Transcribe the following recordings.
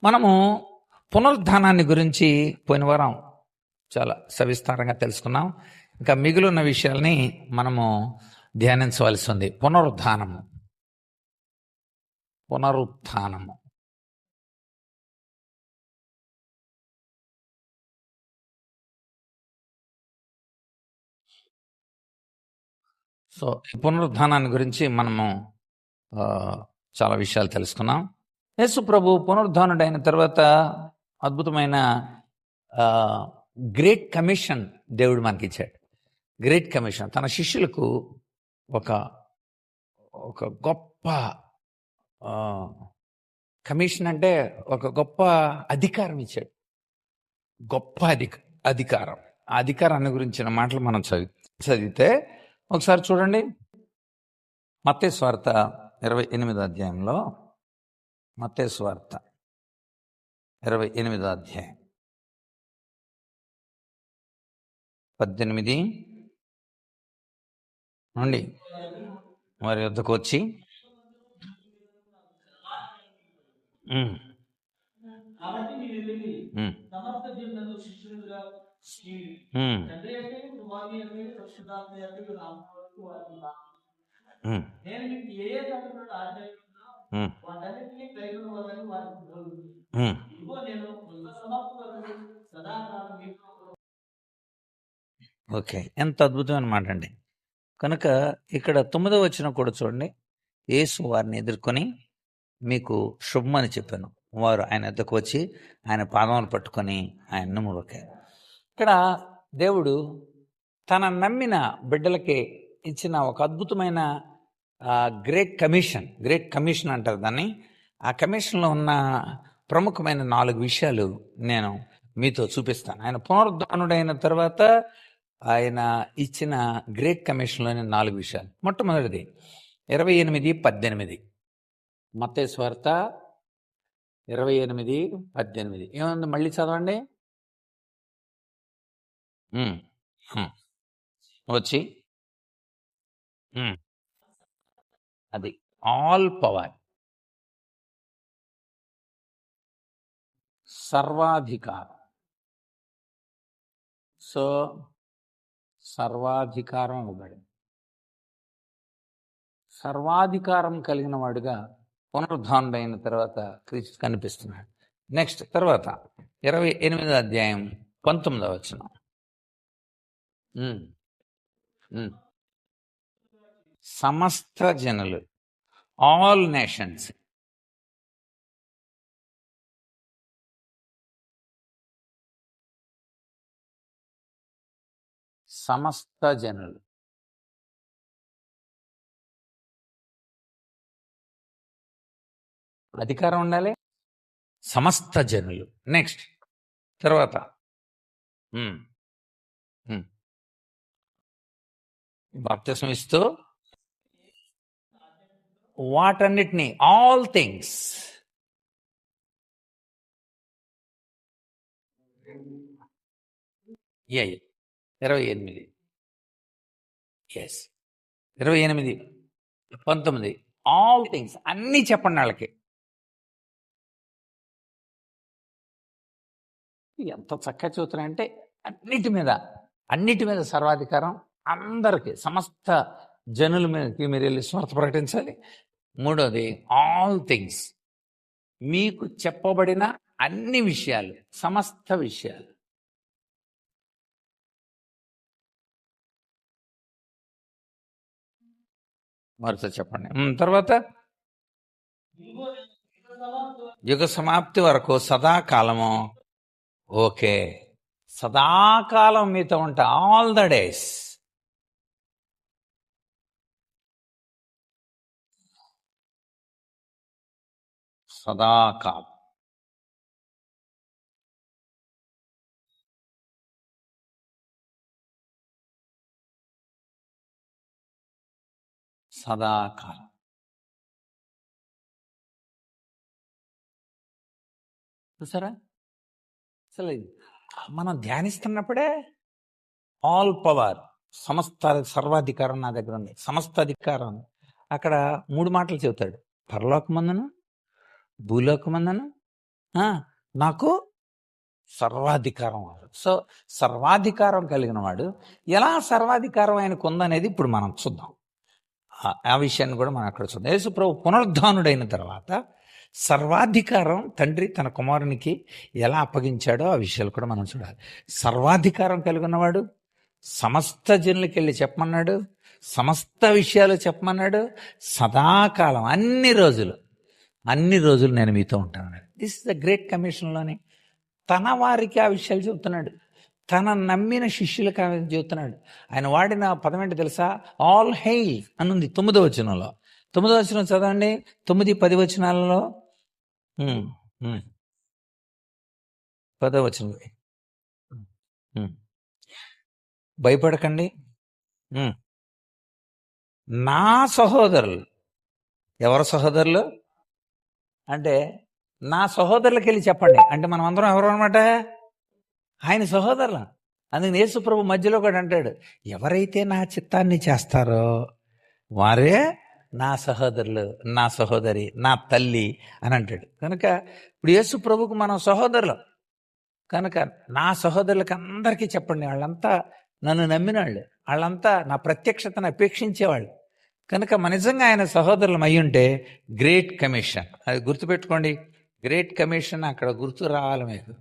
మనము పునరుద్ధానాన్ని గురించి పోయిన వారం చాలా సవిస్తారంగా తెలుసుకున్నాం. ఇంకా మిగిలిన విషయాల్ని మనము ధ్యానించవలసి ఉంది. పునరుద్ధానము. సో పునరుద్ధానాన్ని గురించి మనము చాలా విషయాలు తెలుసుకున్నాం. యేసు ప్రభు పునరుద్ధానుడైన తర్వాత అద్భుతమైన గ్రేట్ కమిషన్ దేవుడు మనకి ఇచ్చాడు. గ్రేట్ కమిషన్ తన శిష్యులకు ఒక గొప్ప కమిషన్, అంటే ఒక గొప్ప అధికారం ఇచ్చాడు. గొప్ప అధికారం. ఆ అధికారాన్ని గురించిన మాటలు మనం చదివితే ఒకసారి చూడండి. మత్తయి సువార్త 28వ అధ్యాయంలో, మత్తయి సువార్త 28వ అధ్యాయం 18 నుండి వారి వద్దకు వచ్చి ఓకే, ఎంత అద్భుతమైన మాట అండి. కనుక ఇక్కడ 9వ వచనం కూడా చూడండి. యేసు వారిని ఎదుర్కొని మీకు శుభమని చెప్పాను. వారు ఆయన వద్దకు వచ్చి ఆయన పాదములు పట్టుకొని ఆయన్ను మొక్కారు. ఇక్కడ దేవుడు తన నమ్మిన బిడ్డలకి ఇచ్చిన ఒక అద్భుతమైన గ్రేట్ కమిషన్ అంటారు దాన్ని. ఆ కమిషన్లో ఉన్న ప్రముఖమైన 4 విషయాలు నేను మీతో చూపిస్తాను. ఆయన పునరుద్ధానుడైన తర్వాత ఆయన ఇచ్చిన గ్రేట్ కమిషన్లోని 4 విషయాలు. మొట్టమొదటిది 28:18. మత్తయి సువార్త 28:18 ఏముంది? మళ్ళీ చదవండి. వచ్చి అది ఆల్ పవర్, సర్వాధికారం. సో సర్వాధికారం ఇవ్వబడింది. సర్వాధికారం కలిగిన వాడుగా పునరుద్ధానుడైన తర్వాత క్రీస్తు కనిపిస్తున్నాడు. నెక్స్ట్ తర్వాత 28వ అధ్యాయం 19వ వచనం. సమస్త జనులు, ఆల్ నేషన్స్, సమస్త జనులు. అధికారం ఉండాలి. సమస్త జనులు. నెక్స్ట్ తర్వాత బాప్తిస్మం ఇస్తూ వాటన్నిటినీ, ఆల్ థింగ్స్, ఏ 28 ఎస్ 28 19 ఆల్ థింగ్స్ అన్నీ చెప్పండి వాళ్ళకి. ఎంత చక్కగా చూస్తున్నాయంటే అన్నిటి మీద సర్వాధికారం. అందరికీ, సమస్త జనుల మీదకి మీరు వెళ్ళి స్వార్థ ప్రకటించాలి. మూడోది ఆల్ థింగ్స్, మీకు చెప్పబడిన అన్ని విషయాలు, సమస్త విషయాలు. మరొక చెప్పండి. తర్వాత యుగ సమాప్తి వరకు సదాకాలము. ఓకే, సదాకాలం మీతో ఉంటా. All the days. సదాకాలం. సదాకాలం. చూసారా? అసలు మనం ధ్యానిస్తున్నప్పుడే ఆల్ పవర్, సమస్త సర్వాధికారం నా దగ్గర ఉంది, సమస్త అధికారం. అక్కడ 3 మాటలు చెబుతాడు. పరలోకమందును, భూలోకమందును, ఆ, నాకు సర్వాధికారం వాడు. సో సర్వాధికారం కలిగిన వాడు ఎలా సర్వాధికారం ఆయనకు ఉందనేది ఇప్పుడు మనం చూద్దాం. ఆ విషయాన్ని కూడా మనం అక్కడ చూద్దాం. యేసు ప్రభు పునరుద్ధానుడైన తర్వాత సర్వాధికారం తండ్రి తన కుమారునికి ఎలా అప్పగించాడో ఆ విషయాలు కూడా మనం చూడాలి. సర్వాధికారం కలిగి ఉన్నవాడు, సమస్త జనులకి వెళ్ళి చెప్పమన్నాడు, సమస్త విషయాలు చెప్పమన్నాడు, సదాకాలం అన్ని రోజులు నేను మీతో ఉంటాను. దిస్ ఇస్ ద గ్రేట్ కమిషన్లోని తన వారికి ఆ విషయాలు చెబుతున్నాడు, తన నమ్మిన శిష్యులకు ఆమె చెబుతున్నాడు. ఆయన వాడిన పదం ఏంటి తెలుసా? ఆల్ హెయిల్ అని ఉంది 9వ వచనంలో. 9వ వచనం చదవండి, 9, 10 వచనాలలో. 10వ వచనం. భయపడకండి, నా సహోదరులు. ఎవరు సహోదరులు అంటే నా సహోదరులకి వెళ్ళి చెప్పండి. అంటే మనం అందరం ఎవరు అనమాట? ఆయన సహోదరులు. అందుకని యేసు ప్రభు మధ్యలో కూడా అంటాడు, ఎవరైతే నా చిత్తాన్ని చేస్తారో వారే నా సహోదరులు, నా సహోదరి, నా తల్లి అని అంటాడు. కనుక ఇప్పుడు యేసు ప్రభుకు మనం సహోదరులు కనుక నా సహోదరులకు అందరికీ చెప్పండి. వాళ్ళంతా నన్ను నమ్మిన వాళ్ళు, వాళ్ళంతా నా ప్రత్యక్షతను అపేక్షించేవాళ్ళు. కనుక నిజంగా ఆయన సహోదరులం అయ్యుంటే గ్రేట్ కమిషన్, అది గుర్తుపెట్టుకోండి. గ్రేట్ కమిషన్ అక్కడ గుర్తు రావాలి మీకు.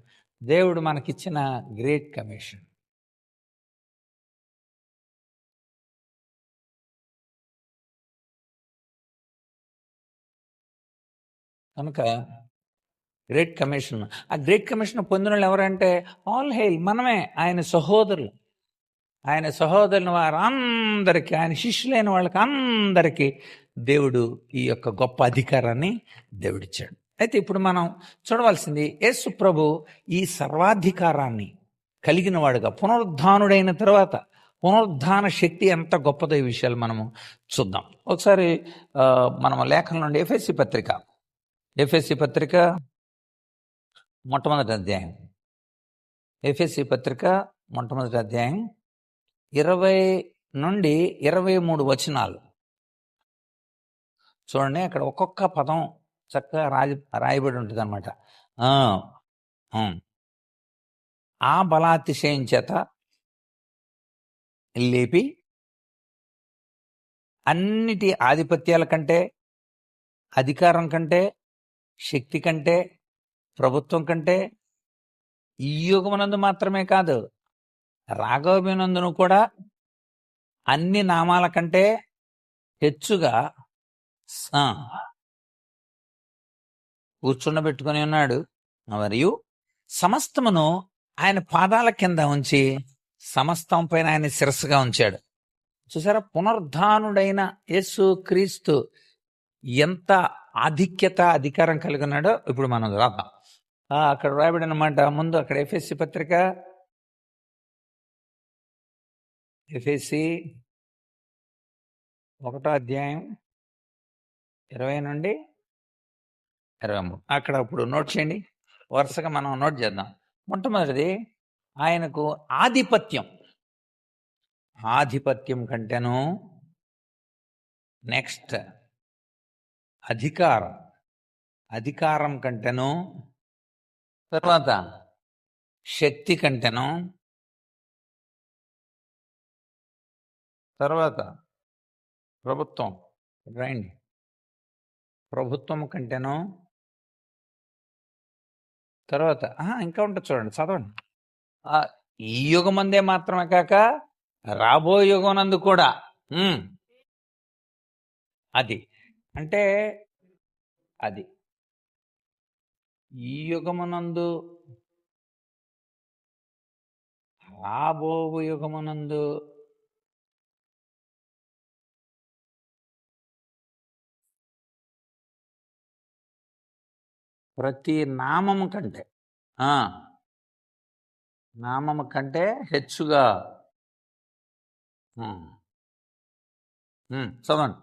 దేవుడు మనకిచ్చిన గ్రేట్ కమిషన్. కనుక గ్రేట్ కమిషన్, ఆ గ్రేట్ కమిషన్ పొందిన వాళ్ళు ఎవరంటే ఆల్ హెయిల్, మనమే ఆయన సహోదరులు. ఆయన సహోదరుని వారందరికీ, ఆయన శిష్యులైన వాళ్ళకి అందరికీ దేవుడు ఈ యొక్క గొప్ప అధికారాన్ని దేవుడిచ్చాడు. అయితే ఇప్పుడు మనం చూడవలసింది, యేసు ప్రభు ఈ సర్వాధికారాన్ని కలిగిన వాడుగా పునరుద్ధానుడైన తర్వాత పునరుద్ధాన శక్తి ఎంత గొప్పదో ఈ విషయాలు మనము చూద్దాం. ఒకసారి మనం లేఖనం నుండి ఎఫెసీ పత్రిక మొట్టమొదటి అధ్యాయం, ఎఫెసీ పత్రిక మొట్టమొదటి అధ్యాయం 20 నుండి 23 వచనాలు చూడండి. అక్కడ ఒక్కొక్క పదం చక్కగా రాయబడి ఉంటుంది అనమాట. ఆ బలాతిశయం చేత లేపి అన్నిటి ఆధిపత్యాల కంటే, అధికారం కంటే, శక్తి కంటే, ప్రభుత్వం కంటే, ఈ యుగమునందు మాత్రమే కాదు రాఘవనందును కూడా అన్ని నామాల కంటే హెచ్చుగా కూర్చుండబెట్టుకుని ఉన్నాడు. మరియు సమస్తమును ఆయన పాదాల కింద ఉంచి సమస్తం పైన ఆయన శిరస్సుగా ఉంచాడు. చూసారా, పునరుద్ధానుడైన యేసు క్రీస్తు ఎంత ఆధిక్యత, అధికారం కలిగి ఉన్నాడో ఇప్పుడు మనం రాద్దాం. అక్కడ రాయబడి అనమాట. ముందు అక్కడ ఎఫెసీ పత్రిక, ఎఫెసీ 1వ అధ్యాయం 20 నుండి 23 అక్కడ ఇప్పుడు నోట్ చేయండి. వరుసగా మనం నోట్ చేద్దాం. మొట్టమొదటిది ఆయనకు ఆధిపత్యం కంటేను, నెక్స్ట్ అధికారం కంటేను, తర్వాత శక్తి కంటేను, తర్వాత ప్రభుత్వం కంటేను, తర్వాత ఇంకా ఉంటుంది చూడండి, చదవండి. ఈ యుగమందే మాత్రమే కాక రాబో యుగనందు కూడా. అది అంటే అది ఈ యుగమునందు, రాబో యుగమునందు, ప్రతి నామము కంటే హెచ్చుగా చదవండి.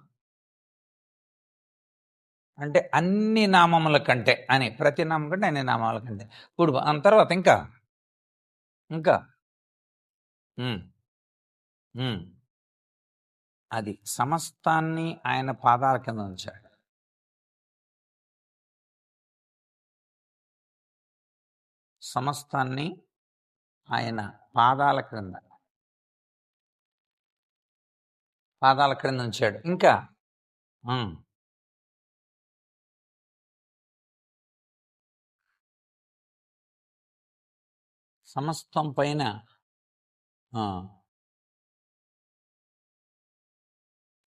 అంటే అన్ని నామముల కంటే అని, ప్రతి నామం కంటే అన్ని నామాల కంటే. ఇప్పుడు తర్వాత ఇంకా అది సమస్తాన్ని ఆయన పాదాల కింద ఉంచాడు. సమస్తాన్ని ఆయన పాదాల క్రింద ఉంచాడు. ఇంకా ఉమ్, సమస్తం పైన ఆ,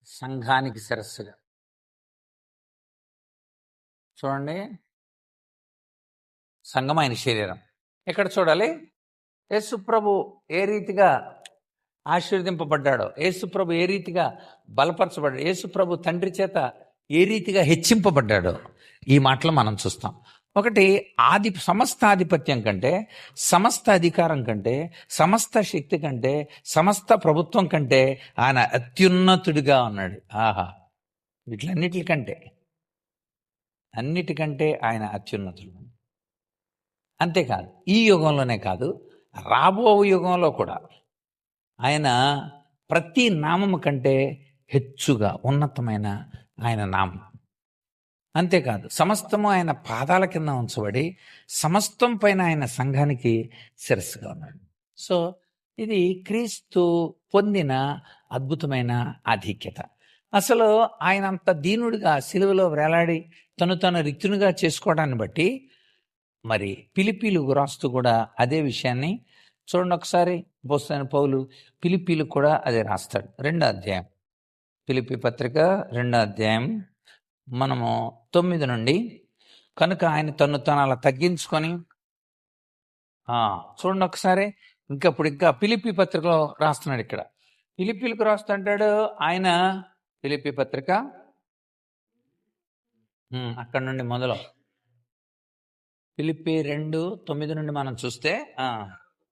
సంఘానికి శిరస్సుగా. చూడండి, సంఘం ఆయన శరీరం. ఇక్కడ చూడాలి, యేసుప్రభు ఏ రీతిగా ఆశీర్వదింపబడ్డాడో, యేసుప్రభు ఏ రీతిగా బలపరచబడ్డాడు, యేసుప్రభు తండ్రి చేత ఏ రీతిగా హెచ్చింపబడ్డాడో ఈ మాటలు మనం చూస్తాం. ఒకటి, సమస్త ఆధిపత్యం కంటే, సమస్త అధికారం కంటే, సమస్త శక్తి కంటే, సమస్త ప్రభుత్వం కంటే ఆయన అత్యున్నతుడిగా ఉన్నాడు. ఆహా, అన్నిటికంటే ఆయన అత్యున్నతుడు. అంతేకాదు, ఈ యుగంలోనే కాదు, రాబో యుగంలో కూడా ఆయన ప్రతి నామము కంటే హెచ్చుగా ఉన్నతమైన ఆయన నామం. అంతేకాదు, సమస్తము ఆయన పాదాల కింద ఉంచబడి సమస్తం పైన ఆయన సంఘానికి శిరస్సుగా ఉన్నాడు. సో ఇది క్రీస్తు పొందిన అద్భుతమైన ఆధిక్యత. అసలు ఆయన అంత దీనుడిగా సిలువలో వేలాడి తను రిక్తునిగా చేసుకోవడాన్ని బట్టి మరి ఫిలిప్పీలకు రాస్తూ కూడా అదే విషయాన్ని చూడండి ఒకసారి. అపోస్తలుడైన పౌలు ఫిలిప్పీలకు కూడా అదే రాస్తాడు. 2వ అధ్యాయం, ఫిలిప్పీ పత్రిక 2వ అధ్యాయం, మనము 9 నుండి. కనుక ఆయన తను అలా తగ్గించుకొని చూడండి ఒకసారి. ఇంకా ఫిలిప్పీ పత్రికలో రాస్తున్నాడు. ఇక్కడ ఫిలిప్పీలకు రాస్తుంటాడు ఆయన. ఫిలిప్పీ పత్రిక అక్కడ నుండి మొదలు, ఫిలిప్పీ 2:9 నుండి మనం చూస్తే,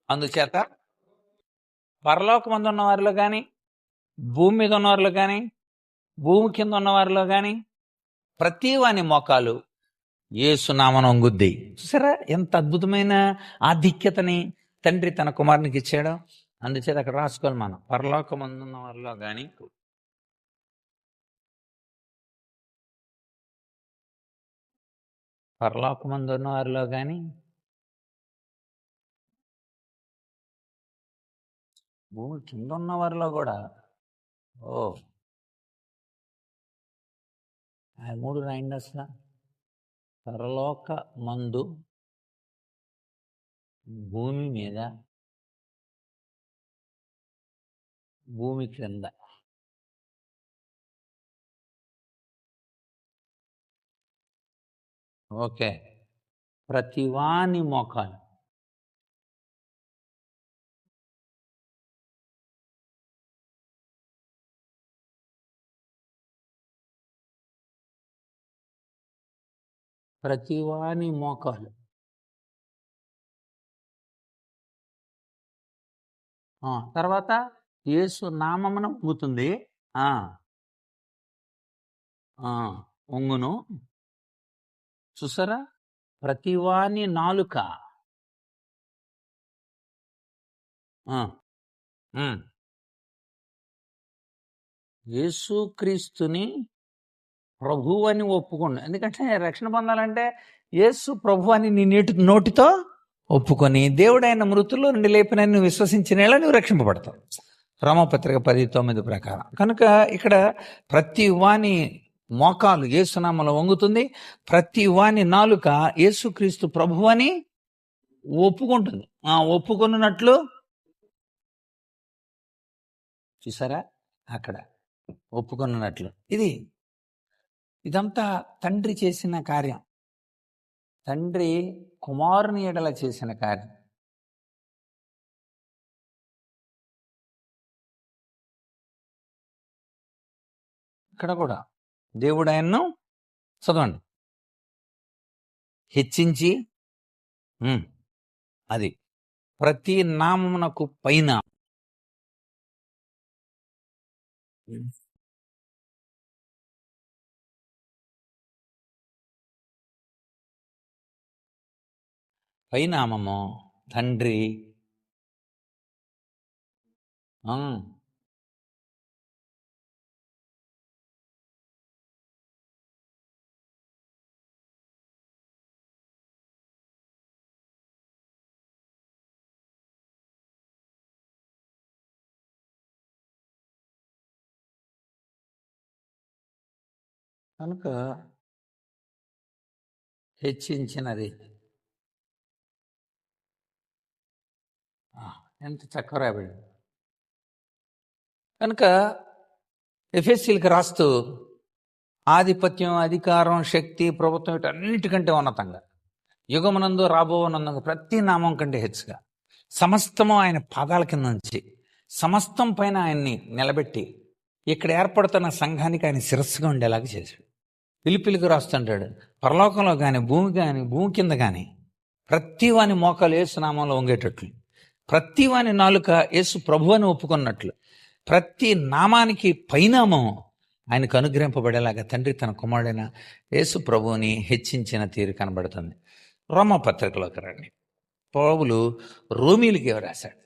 అందుచేత పరలోకమందు ఉన్న వారిలో కానీ, భూమి మీద ఉన్నవారిలో కానీ, భూమి కింద ఉన్నవారిలో కానీ ప్రతి వాని మోకాలు యేసు నామమున వంగుద్ది. చూసారా ఎంత అద్భుతమైన ఆధిక్యతని తండ్రి తన కుమారునికి ఇచ్చాడో. అందుచేత అక్కడ రాసుకోవాలి మనం, పరలోకమందు ఉన్న వారిలో కానీ, పరలోకమందు ఉన్న వారిలో కానీ, భూమి కింద ఉన్న వారిలో కూడా. ఆ 3 రాయండి అసలు. పరలోక మందు, భూమి మీద, భూమి క్రింద. ఓకే, ప్రతివాని మోకాలు. ప్రతివాని మోకాలు. తర్వాత యేసు నామమున వంగుతుంది. వంగును. చూసారా, ప్రతివాని నాలుక. యేసుక్రీస్తుని ప్రభు అని ఒప్పుకోండి. ఎందుకంటే రక్షణ పొందాలంటే యేసు ప్రభు అని నీ నోటితో ఒప్పుకొని దేవుడైన మృతుల్లో నుండి లేపిన నువ్వు విశ్వసించిన నువ్వు రక్షింపబడతావు. రోమపత్రిక 10:9 ప్రకారం. కనుక ఇక్కడ ప్రతి వాని మోకాలు యేసునామములో వంగుతుంది, ప్రతి వాని నాలుక యేసుక్రీస్తు ప్రభు అని ఒప్పుకుంటుంది. ఒప్పుకొన్నట్లు చూసారా, అక్కడ ఒప్పుకొన్నట్లు. ఇదంతా తండ్రి చేసిన కార్యం, తండ్రి కుమారుని ఎడల చేసిన కార్యం. ఇక్కడ కూడా దేవుడు ఆయన్ను చదవండి హెచ్చించి, అది ప్రతి నామమునకు పైన పైనామము తండ్రి. కనుక హెచ్చించినది. ఎంత చక్కగా రాయబడింది. కనుక ఎఫెసీయులకు రాస్తూ ఆధిపత్యం, అధికారం, శక్తి, ప్రభుత్వం వీటన్నిటికంటే ఉన్నతంగా, యుగమునందు రాబోనందు ప్రతి నామం కంటే హెచ్చుగా, సమస్తము ఆయన పాదాల కింద నుంచి సమస్తం పైన ఆయన్ని నిలబెట్టి ఇక్కడ ఏర్పడుతున్న సంఘానికి ఆయన శిరస్సుగా ఉండేలాగా చేశాడు. పిలిపిలికి రాస్తుంటాడు, పరలోకంలో కానీ భూమి కింద కానీ ప్రతి వాని మోకాలు యేసు నామంలో వంగేటట్లు, ప్రతి వాని నాలుక యేసు ప్రభు అని ఒప్పుకున్నట్లు, ప్రతి నామానికి పైనామం ఆయనకు అనుగ్రహింపబడేలాగా తండ్రి తన కుమారుడైన యేసు ప్రభువుని హెచ్చించిన తీరు కనబడుతుంది. రోమపత్రికలోకి రండి. పౌలు రోమీలకి రాశాడు.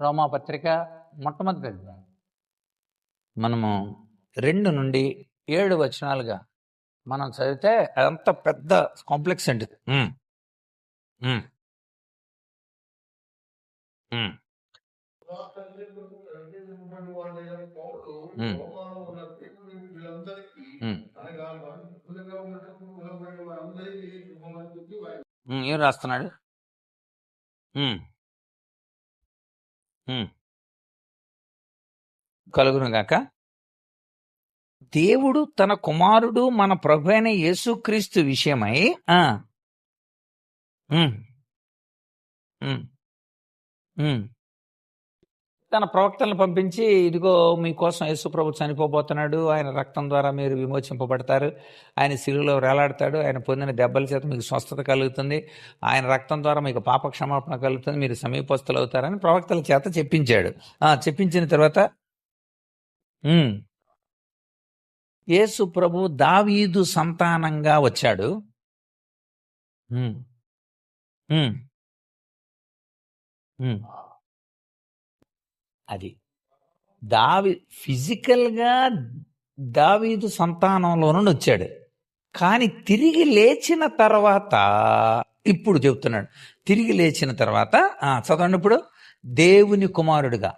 రోమాపత్రిక మొట్టమొదటి మనము 2 నుండి 7 వచనాలుగా మనం చదివితే అదంత పెద్ద కాంప్లెక్స్ అండి. ఏం రాస్తున్నాడు? కలుగును గాక దేవుడు తన కుమారుడు మన ప్రభు అయిన యేసుక్రీస్తు విషయమై తన ప్రవక్తలను పంపించి, ఇదిగో మీకోసం యేసు ప్రభు చనిపోబోతున్నాడు, ఆయన రక్తం ద్వారా మీరు విమోచింపబడతారు, ఆయన శిలువలో వేలాడతాడు, ఆయన పొందిన దెబ్బల చేత మీకు స్వస్థత కలుగుతుంది, ఆయన రక్తం ద్వారా మీకు పాప క్షమాపణ కలుగుతుంది, మీరు సమీపస్తులు అవుతారని ప్రవక్తల చేత చెప్పించాడు. చెప్పించిన తర్వాత యేసు ప్రభు దావీదు సంతానంగా వచ్చాడు. అది ఫిజికల్గా దావీదు సంతానంలో నుండి వచ్చాడు. కానీ తిరిగి లేచిన తర్వాత, ఇప్పుడు చెప్తున్నాడు, తిరిగి లేచిన తర్వాత చదవండి ఇప్పుడు, దేవుని కుమారుడిగా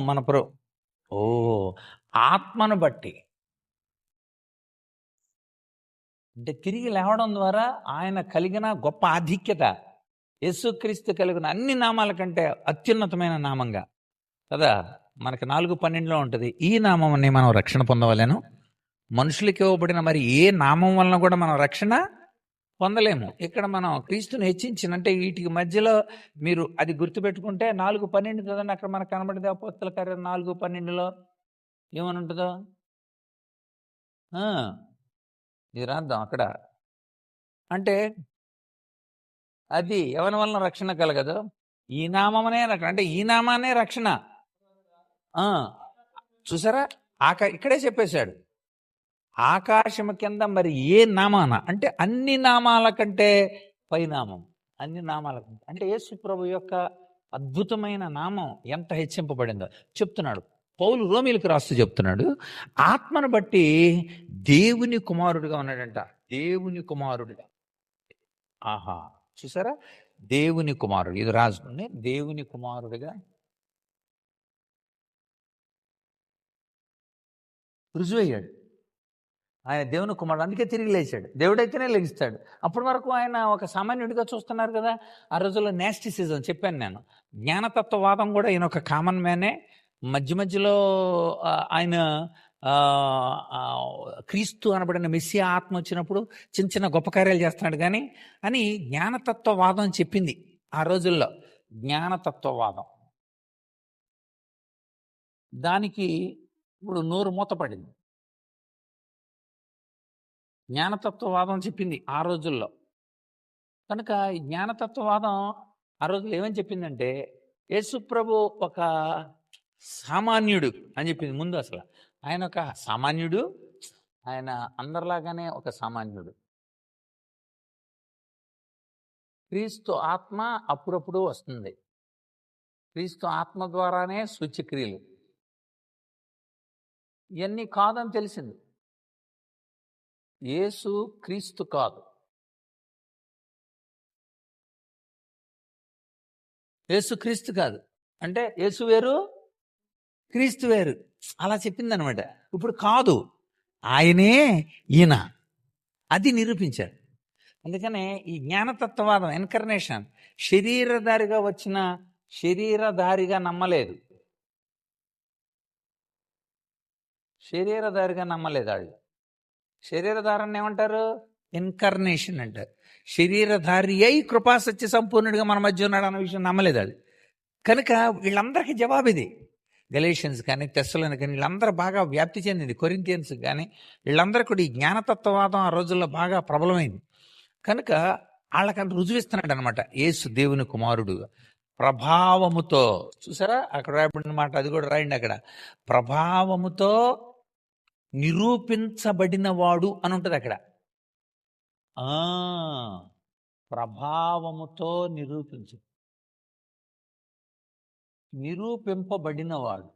మన ఆత్మను బట్టి, అంటే తిరిగి లేవడం ద్వారా ఆయన కలిగిన గొప్ప ఆధిక్యత, యేసుక్రీస్తు కలిగిన అన్ని నామాల కంటే అత్యున్నతమైన నామంగా కదా. మనకి 4:12 ఉంటుంది, ఈ నామంని మనం రక్షణ పొందవలేను. మనుషులకి ఇవ్వబడిన మరి ఏ నామం వలన కూడా మనం రక్షణ పొందలేము. ఇక్కడ మనం క్రీస్తుని హెచ్చించినంటే వీటికి మధ్యలో మీరు అది గుర్తుపెట్టుకుంటే 4:12 చదవండి. అక్కడ మనకు కనబడింది అపోస్తల కార్యం 4:12లో ఏమని ఉంటుందో ఇది రాద్దాం. అక్కడ అంటే అది ఎవరి వలన రక్షణ కలగదు, ఈ నామనే రక్షణ, అంటే ఈ నామానే రక్షణ. చూసారా, ఇక్కడే చెప్పేశాడు, ఆకాశము కింద మరి ఏ నామాన, అంటే అన్ని నామాల కంటే పైనామం, అన్ని నామాల కంటే, అంటే యేసు ప్రభు యొక్క అద్భుతమైన నామం ఎంత హెచ్చింపబడిందో చెప్తున్నాడు. పౌలు రోమీలకు రాస్తూ చెప్తున్నాడు, ఆత్మను బట్టి దేవుని కుమారుడిగా ఉన్నాడంట. దేవుని కుమారుడిగా, చూసారా, దేవుని కుమారుడు, ఇది రాజుని దేవుని కుమారుడిగా రుజువయ్యాడు. ఆయన దేవుని కుమారుడు, అందుకే తిరిగి లేచాడు. దేవుడైతేనే లెగిస్తాడు. అప్పటి వరకు ఆయన ఒక సామాన్యుడిగా చూస్తున్నారు కదా. ఆ రోజుల్లో నాస్టిసిజం చెప్పాను నేను, జ్ఞానతత్వవాదం కూడా ఈయన ఒక కామన్ మ్యానే. మధ్యలో ఆయన క్రీస్తు అనబడిన మెస్సియా ఆత్మ వచ్చినప్పుడు చిన్న చిన్న గొప్ప కార్యాలు చేస్తున్నాడు కానీ అని జ్ఞానతత్వవాదం చెప్పింది ఆ రోజుల్లో. జ్ఞానతత్వవాదం దానికి ఇప్పుడు నోరు మూతపడింది. జ్ఞానతత్వవాదం చెప్పింది ఆ రోజుల్లో. కనుక ఈ జ్ఞానతత్వవాదం ఆ రోజుల్లో ఏమని చెప్పిందంటే, యేసుప్రభు ఒక సామాన్యుడు అని చెప్పింది ముందు. అసలు ఆయన ఒక సామాన్యుడు, ఆయన అందరిలాగానే ఒక సామాన్యుడు. క్రీస్తు ఆత్మ అప్పుడప్పుడు వస్తుంది, క్రీస్తు ఆత్మ ద్వారానే సూచ్యక్రియలు, ఇవన్నీ కాదని తెలిసింది. యేసు క్రీస్తు కాదు, యేసు క్రీస్తు కాదు, అంటే యేసు వేరు క్రీస్తు వేరు అలా చెప్పిందనమాట. ఇప్పుడు కాదు, ఆయనే ఈయన, అది నిరూపించాడు. అందుకనే ఈ జ్ఞానతత్వవాదం, ఇన్కర్నేషన్, శరీరధారిగా నమ్మలేదు. వాళ్ళు శరీరధారాన్ని ఏమంటారు? ఇన్కర్నేషన్ అంటారు. శరీరధారి అయి కృపాసత్య సంపూర్ణుడిగా మన మధ్య ఉన్నాడు అన్న విషయం నమ్మలేదు అది. కనుక వీళ్ళందరికీ జవాబు ఇది. గలేషియన్స్ కానీ, తెస్సలోనికైనా కానీ వీళ్ళందరూ బాగా వ్యాప్తి చెందింది. కొరింథియన్స్ కానీ వీళ్ళందరూ కూడా ఈ జ్ఞానతత్వవాదం ఆ రోజుల్లో బాగా ప్రబలమైంది. కనుక వాళ్ళకంత రుజువిస్తున్నాడు అనమాట. యేసు దేవుని కుమారుడు ప్రభావముతో. చూసారా అక్కడ రాయబడిన మాట, అది కూడా రాయండి అక్కడ. ప్రభావముతో నిరూపించబడిన వాడు అని ఉంటుంది అక్కడ. ప్రభావముతో నిరూపింపబడినవాడు.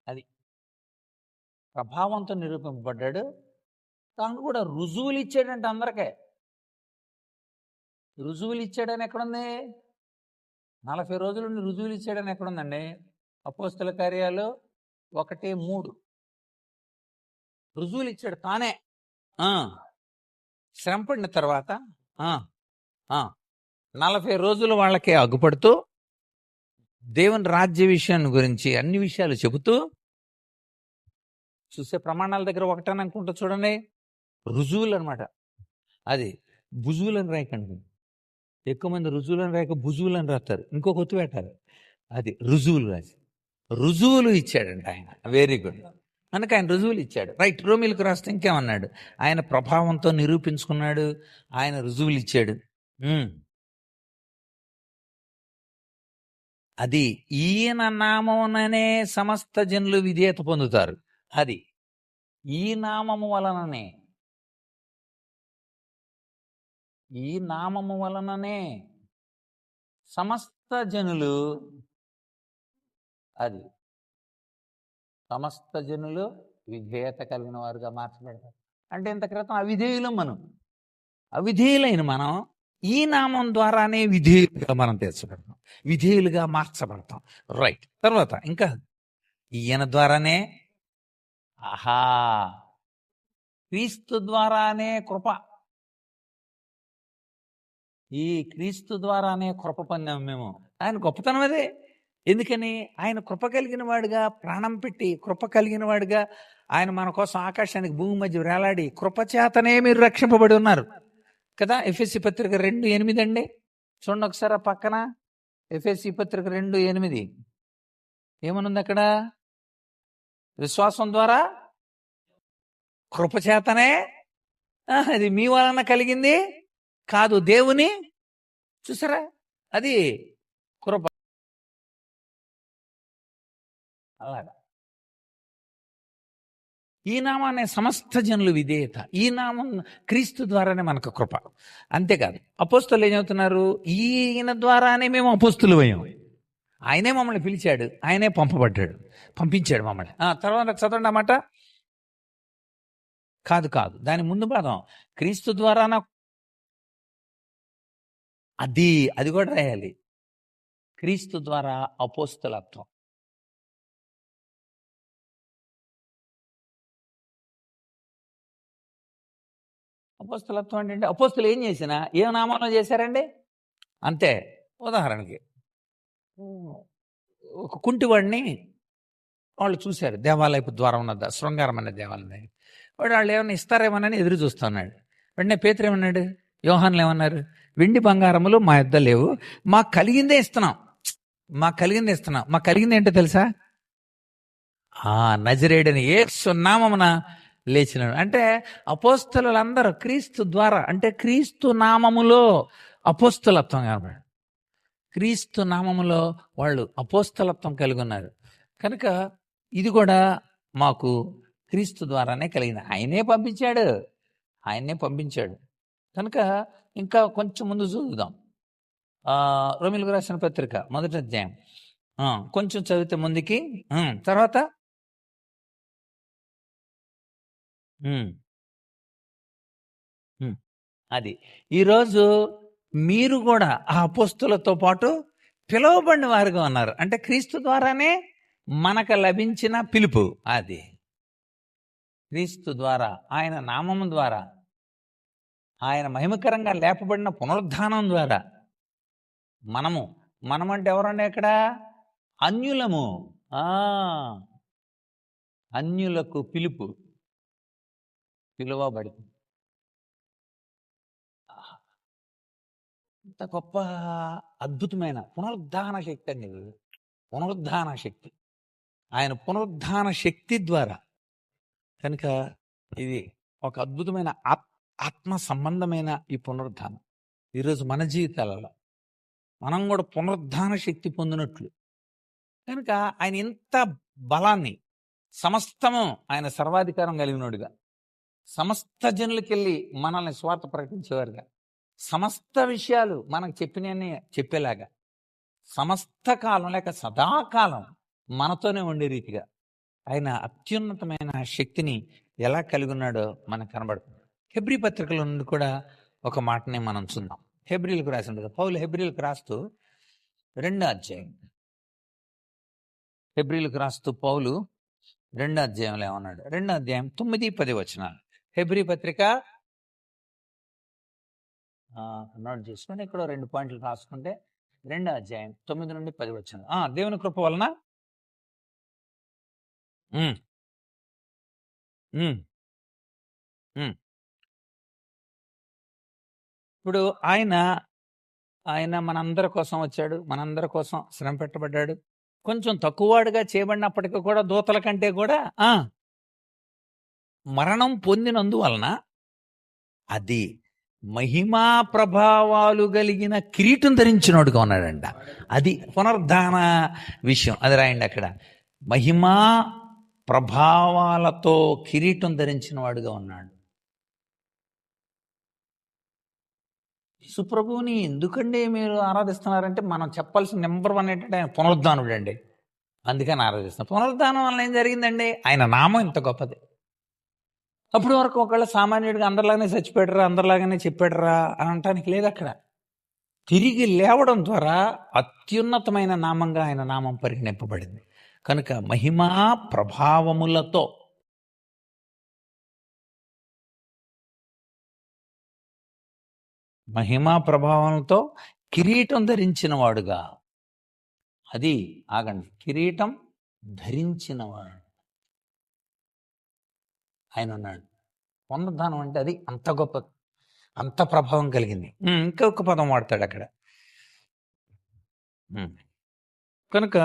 అది ప్రభావంతో నిరూపింపబడ్డాడు. తాను కూడా రుజువులు ఇచ్చాడంటే అందరికీ. రుజువులు ఇచ్చాడని ఎక్కడుంది? 40 రోజుల నుండి రుజువులు ఇచ్చాడని ఎక్కడుందండి? అపోస్తల కార్యాలు 1:3 రుజువులు ఇచ్చాడు తానే. శ్రమపడిన తర్వాత 40 రోజులు వాళ్ళకి అగ్గుపడుతూ దేవుని రాజ్య విషయాన్ని గురించి అన్ని విషయాలు చెబుతూ, చూసే ప్రమాణాల దగ్గర ఒకటని అనుకుంటా చూడండి, రుజువులు అనమాట. అది భుజువులని రాయకండి. ఎక్కువ మంది రుజువులను రాయక భుజువులని రాస్తారు, ఇంకొక ఒత్తు పెట్టారు. అది రుజువులు రాసి రుజువులు ఇచ్చాడంట ఆయన. Very good. అందుకే ఆయన రుజువులు ఇచ్చాడు. రైట్. రోమిలకు రాస్తే ఇంకేమన్నాడు? ఆయన ప్రభావంతో నిరూపించుకున్నాడు, ఆయన రుజువులు ఇచ్చాడు. అది ఈయన నామముననే సమస్త జనులు విధేయత పొందుతారు. అది ఈ నామము వలననే సమస్త జనులు, అది సమస్త జనులు విధేయత కలిగిన వారుగా మార్చబడతారు. అంటే ఇంత క్రితం అవిధేయులైన మనం ఈ నామం ద్వారానే విధేయులుగా మనం తీర్చబడతాం, విధేయులుగా మార్చబడతాం. రైట్. తర్వాత ఇంకా ఈయన ద్వారానే, క్రీస్తు ద్వారానే కృప. ఈ క్రీస్తు ద్వారానే కృప పొందాము మేము. ఆయన గొప్పతనం అదే. ఎందుకని? ఆయన కృప కలిగిన వాడుగా, ప్రాణం పెట్టి కృప కలిగిన వాడుగా ఆయన మన కోసం ఆకాశానికి భూమి మధ్య వేలాడి కృపచేతనే మీరు రక్షింపబడి ఉన్నారు కదా. ఎఫెసీ పత్రిక 2:8 అండి, చూడండి ఒకసారి ఆ పక్కన. ఎఫెసీ పత్రిక 2:8 ఏమనుంది అక్కడ? విశ్వాసం ద్వారా కృపచేతనే, అది మీ వలన కలిగింది కాదు, దేవుని. చూసారా, అది కృప. అలాగా ఈ నామాన్ని సమస్త జనులు విధేయత. ఈ నామం క్రీస్తు ద్వారానే మనకు కృప. అంతేకాదు అపోస్తలు ఏం చెబుతున్నారు? ఈయన ద్వారానే మేము అపోస్తులు అయ్యాం. ఆయనే మమ్మల్ని పిలిచాడు, ఆయనే పంపించాడు మమ్మల్ని. తర్వాత చదవండి అన్నమాట. కాదు, దాని ముందు పదం క్రీస్తు ద్వారా. అది కూడా రాయాలి. క్రీస్తు ద్వారా అపోస్తలత్వం. అపోస్తలత్వం అంటే అపోస్తలు ఏం చేసినా ఏ నామంలో చేశారండి? అంతే. ఉదాహరణకి ఒక కుంటివాడిని వాళ్ళు చూశారు దేవాలయపు ద్వారం ఉన్నది, శృంగారం అనే దేవాలయం. వాళ్ళు ఏమన్నా ఇస్తారేమోనని ఎదురు చూస్తున్నాడు. వెంటనే పేతురు ఏమన్నాడు? యోహాన్లు ఏమన్నారు? వెండి బంగారములు మా యొద్ద లేవు, మాకు కలిగిందే ఇస్తున్నాం. మాకు కలిగింది ఏంటో తెలుసా? నజరేయుడైన యేసు నామమున లేచినాడు. అంటే అపోస్తలులందరూ క్రీస్తు ద్వారా, అంటే క్రీస్తు నామములో అపోస్తలత్వం కనబడి, క్రీస్తు నామములో వాళ్ళు అపోస్తలత్వం కలిగి ఉన్నారు. కనుక ఇది కూడా మాకు క్రీస్తు ద్వారానే కలిగింది. ఆయనే పంపించాడు. కనుక ఇంకా కొంచెం ముందు చూద్దాం. రోమిలకు రాసిన పత్రిక 1వ అధ్యాయం కొంచెం చదివితే ముందుకి. తర్వాత అది ఈరోజు మీరు కూడా ఆ అపోస్తులతో పాటు పిలువబడిన వారుగా ఉన్నారు. అంటే క్రీస్తు ద్వారానే మనకు లభించిన పిలుపు అది క్రీస్తు ద్వారా, ఆయన నామము ద్వారా, ఆయన మహిమకరంగా లేపబడిన పునరుద్ధానం ద్వారా మనమంటే ఎవరండి? ఎక్కడ అన్యులము. అన్యులకు పిలువబడింది. ఇంత గొప్ప అద్భుతమైన పునరుద్ధాన శక్తి అండి. పునరుద్ధాన శక్తి, ఆయన పునరుద్ధాన శక్తి ద్వారా. కనుక ఇది ఒక అద్భుతమైన ఆత్మ సంబంధమైన ఈ పునరుద్ధానం ఈరోజు మన జీవితాలలో మనం కూడా పునరుద్ధాన శక్తి పొందినట్లు. కనుక ఆయన ఇంత బలాన్ని, సమస్తము ఆయన సర్వాధికారం కలిగినోడుగా, సమస్త జనులకెళ్ళి మనల్ని స్వార్థ ప్రకటించేవారుగా, సమస్త విషయాలు మనకు చెప్పినవన్నీ చెప్పేలాగా, సమస్త కాలం లేక సదాకాలం మనతోనే ఉండే రీతిగా ఆయన అత్యున్నతమైన శక్తిని ఎలా కలిగి ఉన్నాడో మనకు కనబడుతుంది. హెబ్రీ పత్రికల నుండి కూడా ఒక మాటని మనం చూద్దాం. హెబ్రీలకు రాసింది కదా పౌలు. హెబ్రీలకు రాస్తూ 2వ అధ్యాయం, హెబ్రీలకు రాస్తూ పౌలు 2వ అధ్యాయంలో ఏమన్నాడు? 2వ అధ్యాయం 9-10 వచనాలు. హెబ్రీ పత్రిక నోట్ చేసుకుని ఇక్కడ 2 పాయింట్లు రాసుకుంటే 2వ అధ్యాయం 9-10 వచనాలు. దేవుని కృప వలన ఇప్పుడు ఆయన మనందరి కోసం వచ్చాడు, మనందరి కోసం శ్రమ పెట్టబడ్డాడు. కొంచెం తక్కువవాడుగా చేయబడినప్పటికీ కూడా దూతల కంటే కూడా మరణం పొందినందువలన అది మహిమా ప్రభావాలు కలిగిన కిరీటం ధరించినోడుగా ఉన్నాడంట. అది పునరుద్ధాన విషయం. అది రాయండి అక్కడ. మహిమా ప్రభావాలతో కిరీటం ధరించిన వాడుగా ఉన్నాడు. యేసుప్రభువుని ఎందుకండి మీరు ఆరాధిస్తున్నారంటే మనం చెప్పాల్సిన నెంబర్ 1 ఏంటంటే ఆయన పునరుద్ధానుడు అండి. అందుకని ఆరాధిస్తున్నాం. పునరుద్ధానం వల్ల ఏం జరిగిందండి? ఆయన నామం ఇంత గొప్పది. అప్పటి వరకు ఒకవేళ సామాన్యుడిగా అందరిలాగానే చచ్చిపోయాడరా, అందరిలాగానే చెప్పాడరా అని అనటానికి లేదు. అక్కడ తిరిగి లేవడం ద్వారా అత్యున్నతమైన నామంగా ఆయన నామం పరిగణింపబడింది. కనుక మహిమా ప్రభావములతో కిరీటం ధరించిన వాడుగా, అది ఆగండి, కిరీటం ధరించినవాడు ఆయన ఉన్నాడు. పునరుద్ధానం అంటే అది అంత గొప్ప, అంత ప్రభావం కలిగింది. ఇంకొక పదం వాడతాడు అక్కడ. కనుక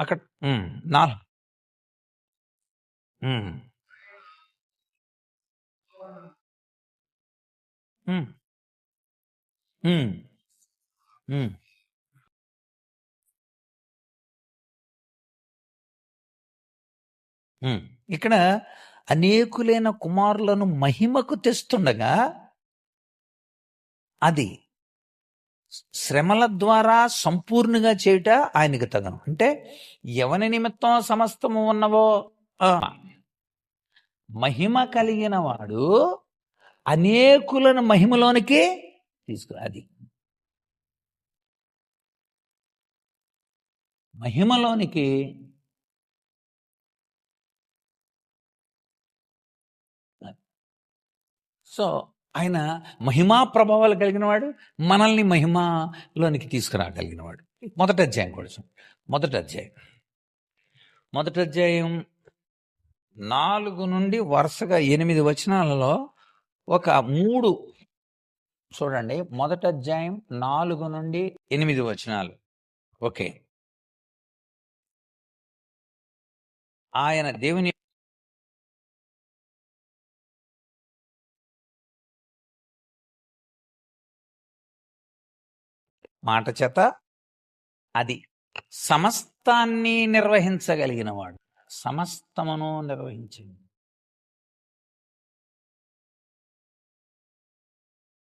అక్కడ ఇక్కడ అనేకులైన కుమారులను మహిమకు తెస్తుండగా అది శ్రమల ద్వారా సంపూర్ణంగా చేయుట ఆయనకు తగను. అంటే ఎవని నిమిత్తం సమస్తము ఉన్నవో మహిమ కలిగిన వాడు అనేకులను మహిమలోనికి తీసుకురా. అది మహిమలోనికి సో ఆయన మహిమా ప్రభావాలు కలిగిన వాడు, మనల్ని మహిమలోనికి తీసుకురాగలిగిన వాడు. మొదటి అధ్యాయం కూడా మొదటి అధ్యాయం 4 నుండి వరుసగా 8 వచనాలలో ఒక 3 చూడండి. మొదటి అధ్యాయం 4 నుండి 8 వచనాలు. ఓకే, ఆయన దేవుని మాట చేత అది సమస్తాన్ని నిర్వహించగలిగిన వాడు, సమస్తమును నిర్వహించింది.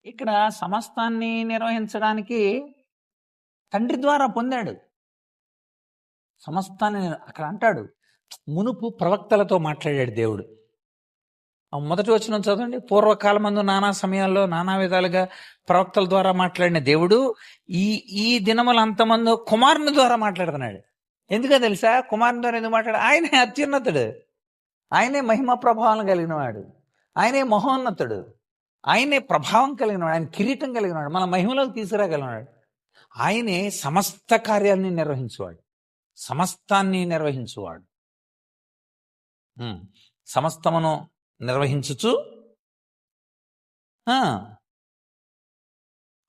ఇక్కడ సమస్తాన్ని నిర్వహించడానికి తండ్రి ద్వారా పొందాడు. సమస్తాన్ని అక్కడ అంటాడు, మునుపు ప్రవక్తలతో మాట్లాడాడు దేవుడు. మొదటి వచనం చదవండి. పూర్వకాలమందు నానా సమయాల్లో నానా విధాలుగా ప్రవక్తల ద్వారా మాట్లాడిన దేవుడు ఈ దినములు అంతమంది కుమారుని ద్వారా మాట్లాడుతున్నాడు. ఎందుకో తెలుసా? కుమారుని ద్వారా ఎందుకు మాట్లాడు? ఆయనే అత్యున్నతుడు, ఆయనే మహిమ ప్రభావం కలిగిన వాడు, ఆయనే మహోన్నతుడు, ఆయనే ప్రభావం కలిగిన వాడు, ఆయన కిరీటం కలిగిన వాడు, మన మహిమలోకి తీసుకురాగలిగినాడు. ఆయనే సమస్త కార్యాన్ని నిర్వహించువాడు, సమస్తాన్ని నిర్వహించువాడు. సమస్తమును నిర్వహించుచు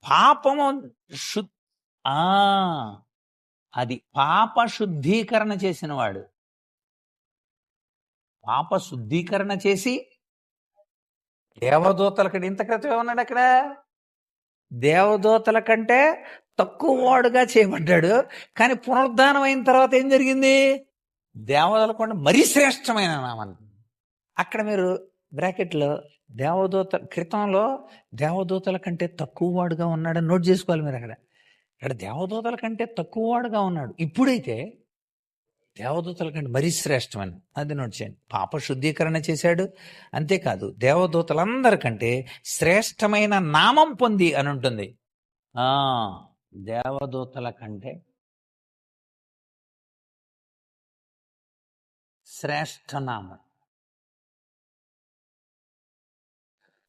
పాపము అది పాప శుద్ధీకరణ చేసిన వాడు. పాప శుద్ధీకరణ చేసి దేవదూతల కంటే, ఇంత క్రితం ఏమన్నాడు అక్కడ? దేవదూతల కంటే తక్కువ వాడుగా చేయబడ్డాడు. కానీ పునరుద్ధానం అయిన తర్వాత ఏం జరిగింది? దేవదూతల కంటే మరీ శ్రేష్టమైన నామం. అక్కడ మీరు బ్రాకెట్లో దేవదూత క్రితంలో దేవదూతల కంటే తక్కువ వాడుగా ఉన్నాడని నోట్ చేసుకోవాలి మీరు. అక్కడ దేవదూతల కంటే తక్కువ వాడుగా ఉన్నాడు. ఇప్పుడైతే దేవదూతల కంటే మరీ శ్రేష్టమని అది నోట్ చేయండి. పాప శుద్ధీకరణ చేశాడు. అంతేకాదు దేవదూతలందరికంటే శ్రేష్టమైన నామం పొంది అని ఉంటుంది. దేవదూతల కంటే శ్రేష్ఠ నామం,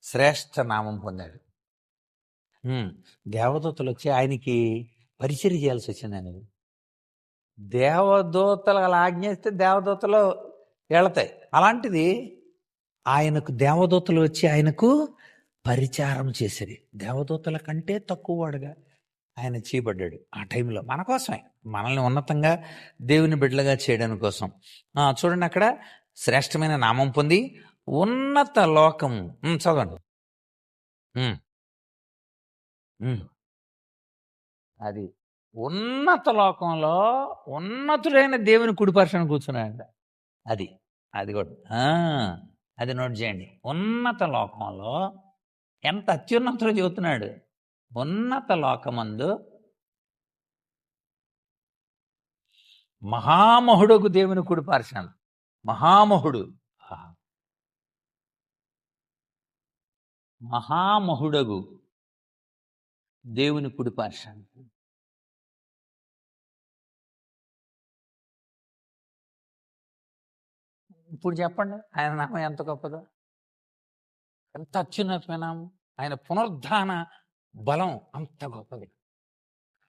శ్రేష్ఠ నామం పొందాడు. దేవదూతలు వచ్చి ఆయనకి పరిచర్య చేయాల్సి వచ్చింది. అనేది దేవదూతలు అలా ఆజ్ఞేస్తే దేవదూతలు వెళతాయి. అలాంటిది ఆయనకు దేవదూతలు వచ్చి ఆయనకు పరిచారం చేసేది. దేవదూతల కంటే తక్కువ వాడుగా ఆయన చేయబడ్డాడు. ఆ టైంలో మన కోసమే, మనల్ని ఉన్నతంగా దేవుని బిడ్డలుగా చేయడం కోసం. చూడండి అక్కడ శ్రేష్టమైన నామం పొంది ఉన్నత లోకం. చదవండి. అది ఉన్నత లోకంలో ఉన్నతుడైన దేవుని కుడిపర్శన కూర్చున్నాడు. అది కూడా అది నోట్ చేయండి. ఉన్నత లోకంలో ఎంత అత్యున్నతుడు చెబుతున్నాడు. ఉన్నత లోకమందు మహామహుడుకు దేవుని కుడిపర్శన. మహామహుడు, మహామహుడగు దేవుని కుడిపర్శన. ఇప్పుడు చెప్పండి, ఆయన నామం ఎంత గొప్పదో, ఎంత అత్యున్నతమైన నామం. ఆయన పునరుద్ధాన బలం అంత గొప్పది,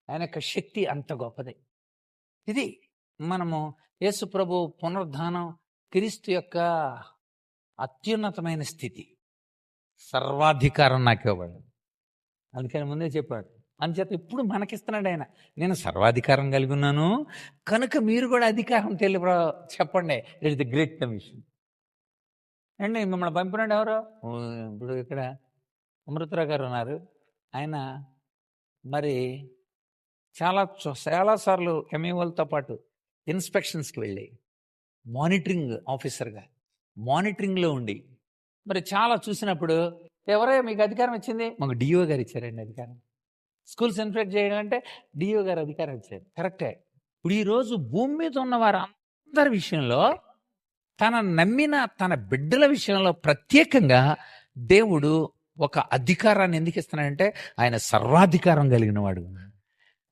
ఆయన యొక్క శక్తి అంత గొప్పది. ఇది మనము యేసు ప్రభు పునరుద్ధానం క్రీస్తు యొక్క అత్యున్నతమైన స్థితి. సర్వాధికారం నాకు ఇవ్వబడింది. అందుకని ముందే చెప్పాడు. అందుచేత ఇప్పుడు మనకిస్తున్నాడు ఆయన. నేను సర్వాధికారం కలిగి ఉన్నాను కనుక మీరు కూడా అధికారం చెప్పండి. It is the great commission అండి. మిమ్మల్ని పంపినాడు ఎవరు? ఇప్పుడు ఇక్కడ అమృతరావు గారు ఉన్నారు. ఆయన మరి చాలాసార్లు ఎంఈఓలతో పాటు ఇన్స్పెక్షన్స్కి వెళ్ళి మానిటరింగ్ ఆఫీసర్గా మానిటరింగ్లో ఉండి మరి చాలా చూసినప్పుడు, ఎవరే మీకు అధికారం ఇచ్చింది? మాకు డిఓ గారు ఇచ్చారండి అధికారం. స్కూల్స్ ఇన్స్పెక్ట్ చేయాలంటే డిఓ గారు అధికారం ఇచ్చారు. కరెక్టే. ఇప్పుడు ఈరోజు భూమి మీద ఉన్న వారు అందరి విషయంలో, తన నమ్మిన తన బిడ్డల విషయంలో ప్రత్యేకంగా దేవుడు ఒక అధికారాన్ని ఎందుకు ఇస్తున్నాడంటే ఆయన సర్వాధికారం కలిగిన వాడు.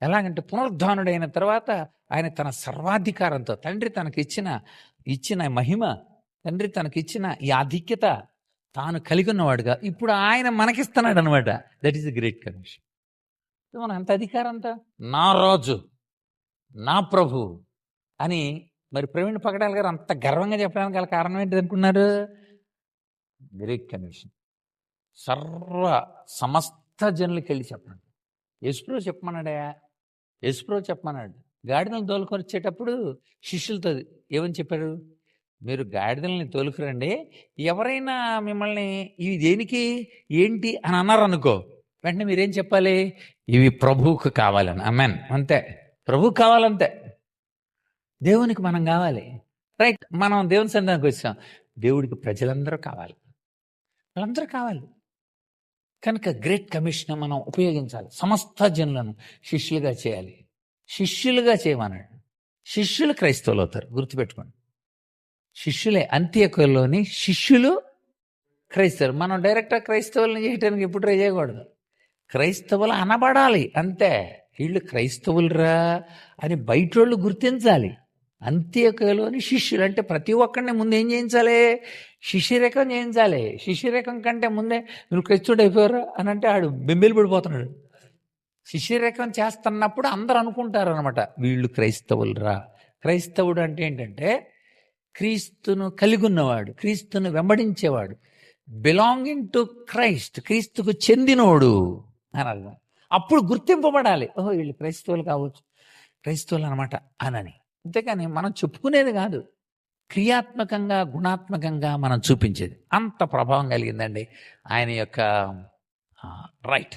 ఎలాగంటే పునరుద్ధానుడైన తర్వాత ఆయన తన సర్వాధికారంతో, తండ్రి తనకి ఇచ్చిన మహిమ, తండ్రి తనకిచ్చిన ఈ ఆధిక్యత తాను కలిగి ఉన్నవాడుగా ఇప్పుడు ఆయన మనకిస్తున్నాడు అనమాట. That is the great commission. మన అంత అధికారంతో నా రాజు, నా ప్రభు అని మరి ప్రవీణ్ పగడాల్ గారు అంత గర్వంగా చెప్పడానికి గల కారణం ఏంటి అనుకున్నారు? Great commission. సమస్త జనులకి వెళ్ళి చెప్పండి. యేసుప్రభు చెప్పమన్నాడు. గాడిదలను తోలుకొని వచ్చేటప్పుడు శిష్యులతో ఏమని చెప్పారు? మీరు గాడిదల్ని తోలుకురండి, ఎవరైనా మిమ్మల్ని ఇవి దేనికి ఏంటి అని అన్నారు అనుకో, వెంటనే మీరేం చెప్పాలి? ఇవి ప్రభువుకు కావాలని. ఆమేన్. అంతే, ప్రభువుకు కావాలంతే. దేవునికి మనం కావాలి. రైట్. మనం దేవుని సన్నిధానికి వచ్చాం. దేవుడికి ప్రజలందరూ కావాలి, వాళ్ళందరూ కావాలి. కనుక గ్రేట్ కమిషన్ మనం ఉపయోగించాలి. సమస్త జనులను శిష్యులుగా చేయాలి. శిష్యులుగా చేయమన్నాడు. శిష్యులు క్రైస్తవులు అవుతారు, గుర్తుపెట్టుకోండి. శిష్యులే. అంత్యకులోని శిష్యులు క్రైస్తవులు. మనం డైరెక్ట్గా క్రైస్తవులను చేయడానికి ఎప్పుడు ట్రై చేయకూడదు. క్రైస్తవులు అనబడాలి అంతే. వీళ్ళు క్రైస్తవులరా అని బయటోళ్ళు గుర్తించాలి. అంత్యకలోని శిష్యులు అంటే ప్రతి ఒక్కరిని ముందు ఏం చేయించాలి? శిష్యరేఖం చేయించాలి. శిష్యరేఖం కంటే ముందే మీరు క్రైస్తవుడు అయిపోయారా అని అంటే ఆడు బెంబేలు పడిపోతున్నాడు. శిష్యరేఖం చేస్తున్నప్పుడు అందరూ అనుకుంటారు అనమాట, వీళ్ళు క్రైస్తవులరా. క్రైస్తవుడు అంటే ఏంటంటే క్రీస్తును కలిగి ఉన్నవాడు, క్రీస్తును వెంబడించేవాడు, బిలాంగింగ్ టు క్రైస్ట్, క్రీస్తుకు చెందినోడు అని అర్థం. అప్పుడు గుర్తింపబడాలి, ఓహో వీళ్ళు క్రైస్తవులు కావచ్చు, క్రైస్తవులు అనమాట అనని. అంతేకాని మనం చెప్పుకునేది కాదు, క్రియాత్మకంగా గుణాత్మకంగా మనం చూపించేది. అంత ప్రభావం కలిగిందండి ఆయన యొక్క రైట్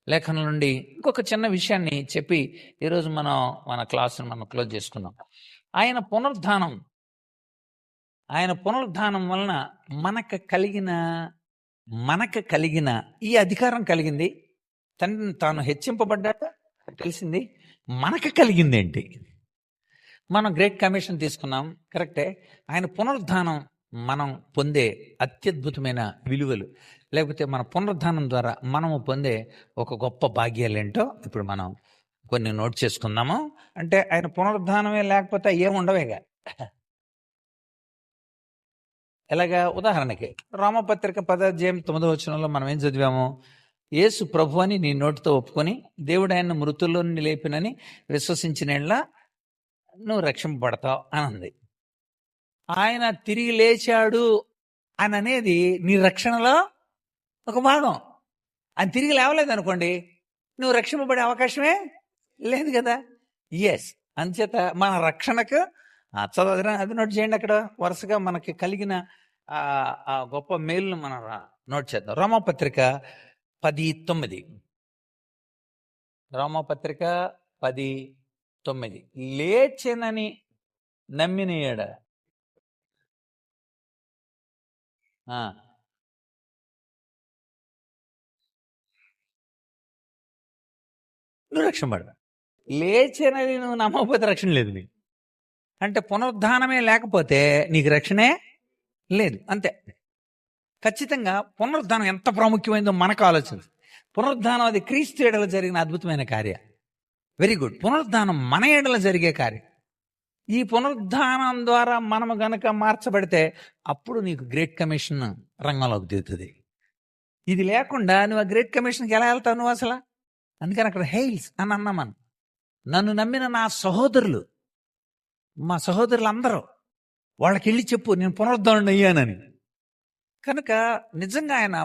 లేఖనం నుండి. ఇంకొక చిన్న విషయాన్ని చెప్పి ఈరోజు మన క్లాసును మనం క్లోజ్ చేసుకుందాం. ఆయన పునరుద్ధానం వలన మనకు కలిగిన ఈ అధికారం కలిగింది. తాను హెచ్చింపబడ్డాక తెలిసింది మనకు కలిగింది ఏంటి. మనం గ్రేట్ కమిషన్ తీసుకున్నాం, కరెక్టే. ఆయన పునరుద్ధానం మనం పొందే అత్యద్భుతమైన విలువలు, లేకపోతే మన పునరుద్ధానం ద్వారా మనము పొందే ఒక గొప్ప భాగ్యాలేంటో ఇప్పుడు మనం కొన్ని నోట్ చేసుకుందాము. అంటే ఆయన పునరుద్ధానమే లేకపోతే ఏముండవేగా. ఎలాగా? ఉదాహరణకి రోమపత్రిక 10:9 మనం ఏం చదివాము? యేసు ప్రభు అని నీ నోటితో ఒప్పుకొని దేవుడు ఆయన మృతుల్లో నుండి లేపినని విశ్వసించినట్లా నువ్వు రక్షింపబడతావు అని ఉంది. ఆయన తిరిగి లేచాడు అని అనేది నీ రక్షణలో ఒక భాగం. ఆయన తిరిగి లేవలేదు అనుకోండి, నువ్వు రక్షింపబడే అవకాశమే లేదు కదా. ఎస్, అంచేత మన రక్షణకు చదువు అది నోట్ చేయండి. అక్కడ వరుసగా మనకి కలిగిన ఆ గొప్ప మేలును మనం నోట్ చేద్దాం. రోమపత్రిక 10:9. రోమపత్రిక 10:9. లేచెనని నమ్మిన ఏడ నువ్వు రక్షింపడ. లేచెనని నువ్వు నమ్మకపోతే రక్షణ లేదు నీకు. అంటే పునరుద్ధానమే లేకపోతే నీకు రక్షణే లేదు, అంతే. ఖచ్చితంగా పునరుద్ధానం ఎంత ప్రాముఖ్యమైందో మనకు ఆలోచన. పునరుద్ధానం అది క్రీస్తు ఎడల జరిగిన అద్భుతమైన కార్యం. Very good. పునరుద్ధానం మన ఎడల జరిగే కార్యం. ఈ పునరుద్ధానం ద్వారా మనము గనక మార్చబడితే అప్పుడు నీకు గ్రేట్ కమిషన్ రంగంలోకి దిగుతుంది. ఇది లేకుండా నువ్వు ఆ గ్రేట్ కమిషన్కి ఎలా వెళ్తావు నువ్వు అసలు? అందుకని అక్కడ హెయిల్స్ అని అన్నామని. నన్ను నమ్మిన నా సహోదరులు, మా సహోదరులందరూ వాళ్ళకి వెళ్ళి చెప్పు నేను పునరుద్ధానం అయ్యానని. కనుక నిజంగా ఆయన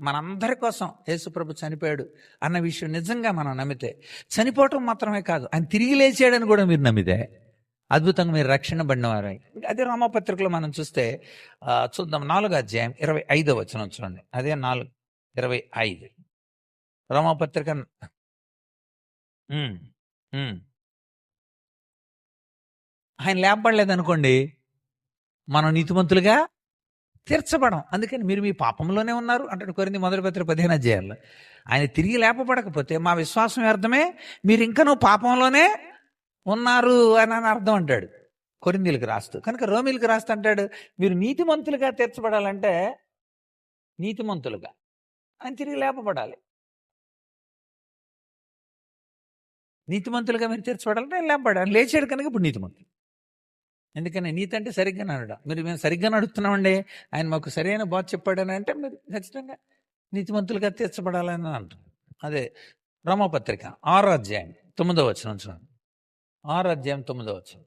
మనందరి కోసం యేసుప్రభు చనిపోయాడు అన్న విషయం నిజంగా మనం నమ్మితే, చనిపోవటం మాత్రమే కాదు ఆయన తిరిగి లేచాడని కూడా మీరు నమ్మితే అద్భుతంగా మీరు రక్షణ పడినవారు. అదే రోమపత్రికలో మనం చూద్దాం 4:25 చూడండి. అదే 4:25 రోమపత్రిక. ఆయన లేపబడలేదు అనుకోండి, మనం నీతిమంతులుగా తీర్చబడం. అందుకని మీరు మీ పాపంలోనే ఉన్నారు అంటాడు కొరింథీ 1:15. ఆయన తిరిగి లేపబడకపోతే మా విశ్వాసం వ్యర్థమే, మీరు ఇంకా నువ్వు పాపంలోనే ఉన్నారు అని అర్థం అంటాడు కొరింథీలకు రాస్తూ. కనుక రోమీలకు రాస్తూ అంటాడు మీరు నీతిమంతులుగా తీర్చబడాలంటే నీతిమంతులుగా ఆయన తిరిగి లేపబడాలి. నీతిమంతులుగా మీరు తీర్చబడాలంటే ఆయన లేపబడాలి. లేచాడు కనుక ఇప్పుడు నీతిమంతులు. ఎందుకని నీతి అంటే సరిగ్గా నడవడం. మేము సరిగ్గా నడుస్తున్నామండి, ఆయన మాకు సరైన బోధ చెప్పాడని అంటే మీరు ఖచ్చితంగా నీతిమంతులుగా తీర్చబడాలని అంటారు. అదే రోమపత్రిక 6:9 చూడండి. 6:9.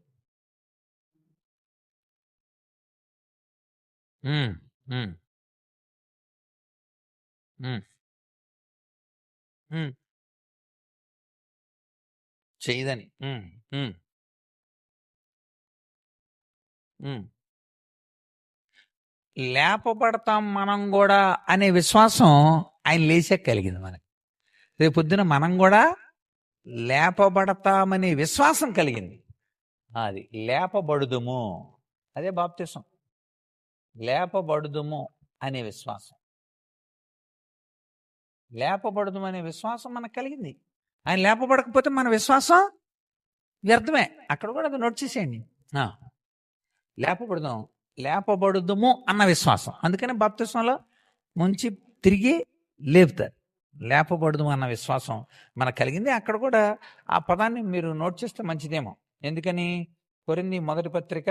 చేయదని లేపబడతాం మనం కూడా అనే విశ్వాసం ఆయన లేచాక కలిగింది మనకి. రేపు పొద్దున మనం కూడా లేపబడతామనే విశ్వాసం కలిగింది. అది లేపబడుదుము, అదే బాప్తిసం. లేపబడుదుము అనే విశ్వాసం, లేపబడుదుము అనే విశ్వాసం మనకు కలిగింది. ఆయన లేపబడకపోతే మన విశ్వాసం వ్యర్థమే. అక్కడ కూడా అది నోట్ చేసేయండి. లేపబడుదుము అన్న విశ్వాసం. అందుకనే బాప్తిస్మంలో ముంచి తిరిగి లేపుతారు. లేపబడదు అన్న విశ్వాసం మనకు కలిగింది. అక్కడ కూడా ఆ పదాన్ని మీరు నోట్ చేస్తే మంచిదేమో. ఎందుకని? కొరింథీ మొదటి పత్రిక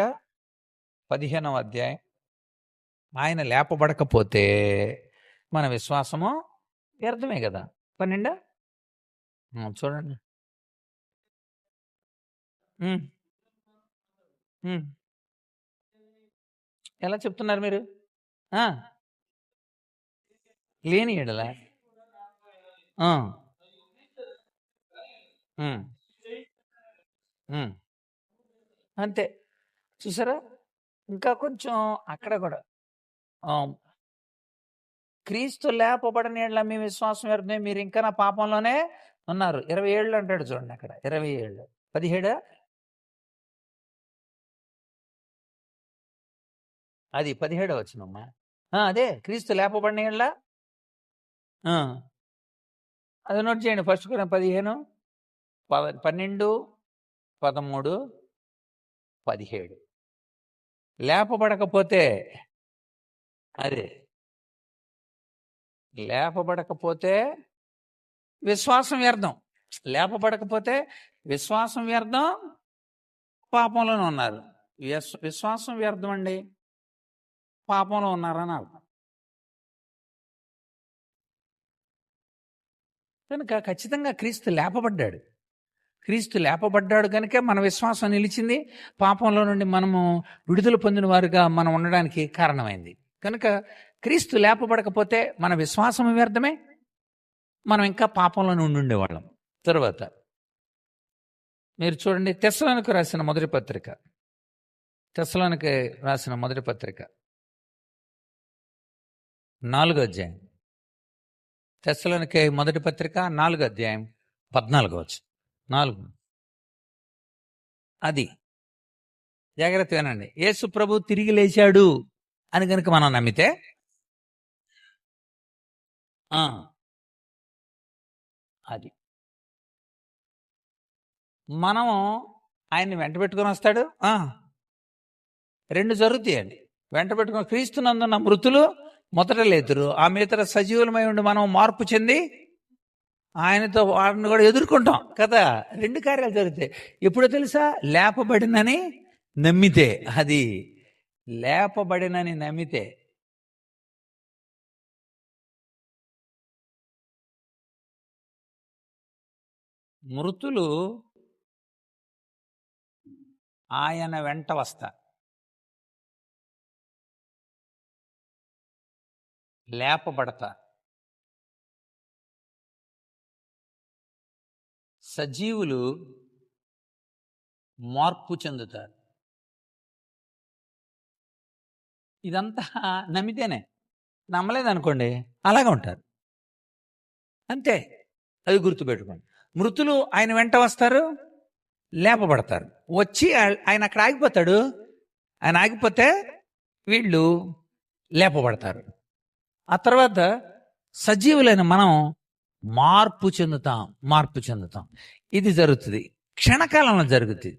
15వ అధ్యాయం, ఆయన లేపబడకపోతే మన విశ్వాసము వ్యర్థమే కదా. 12 చూడండి. ఎలా చెప్తున్నారు మీరు? లేని ఎడల అంతే. చూసారా? ఇంకా కొంచెం అక్కడ కూడా క్రీస్తు లేపబడని ఎడల మీ విశ్వాసం వ్యర్థమే, మీరు ఇంకా నా పాపంలోనే ఉన్నారు. 27 అంటాడు చూడండి అక్కడ. 27 17 అది 17 వచనమ్మా. అదే క్రీస్తు లేపబడిన ఎడల అది నోట్ చేయండి. 1 Corinthians 15 12 13 17 లేపబడకపోతే అదే లేపబడకపోతే విశ్వాసం వ్యర్థం. లేపబడకపోతే విశ్వాసం వ్యర్థం, పాపంలోనే ఉన్నారు. విశ్వాసం వ్యర్థం అండి, పాపంలో ఉన్నారని అర్థం. కనుక ఖచ్చితంగా క్రీస్తు లేపబడ్డాడు. క్రీస్తు లేపబడ్డాడు కనుక మన విశ్వాసం నిలిచింది. పాపంలో నుండి మనము విడుదల పొందిన వారుగా మనం ఉండడానికి కారణమైంది. కనుక క్రీస్తు లేపబడకపోతే మన విశ్వాసం వ్యర్థమే, మనం ఇంకా పాపంలో ఉండేవాళ్ళం. తర్వాత మీరు చూడండి, తెస్సలోనికి రాసిన మొదటి పత్రిక, తెస్సలోనికి రాసిన మొదటి పత్రిక 4వ అధ్యాయం, తెస్సలోనికి మొదటి పత్రిక 4వ అధ్యాయం 14వ వచనం. 4 అది జాగ్రత్త వినండి. యేసు ప్రభు తిరిగి లేచాడు అని కనుక మనం నమ్మితే అది మనము ఆయన్ని వెంట పెట్టుకొని వస్తాడు. 2 జరుగుతాయండి. వెంట పెట్టుకుని క్రీస్తునందున్న మృతులు మొదట లేతురు, ఆ మిగతా సజీవులమై ఉండి మనం మార్పు చెంది ఆయనతో వారిని కూడా ఎదుర్కొంటాం కదా. 2 కార్యాలు జరుగుతాయి. ఎప్పుడో తెలుసా? లేపబడినని నమ్మితే. అది లేపబడినని నమ్మితే. మృతులు ఆయన వెంట వస్తారు, లేపబడతారు. సజీవులు మార్పు చెందుతారు. ఇదంతా నమ్మితేనే. నమ్మలేదనుకోండి అలాగే ఉంటారు, అంతే. అది గుర్తుపెట్టుకోండి. మృతులు ఆయన వెంట వస్తారు, లేపబడతారు. వచ్చి ఆయన అక్కడ ఆగిపోతాడు. ఆయన ఆగిపోతే వీళ్ళు లేపబడతారు. ఆ తర్వాత సజీవులైన మనం మార్పు చెందుతాం. ఇది జరుగుతుంది, క్షణకాలంలో జరుగుతుంది.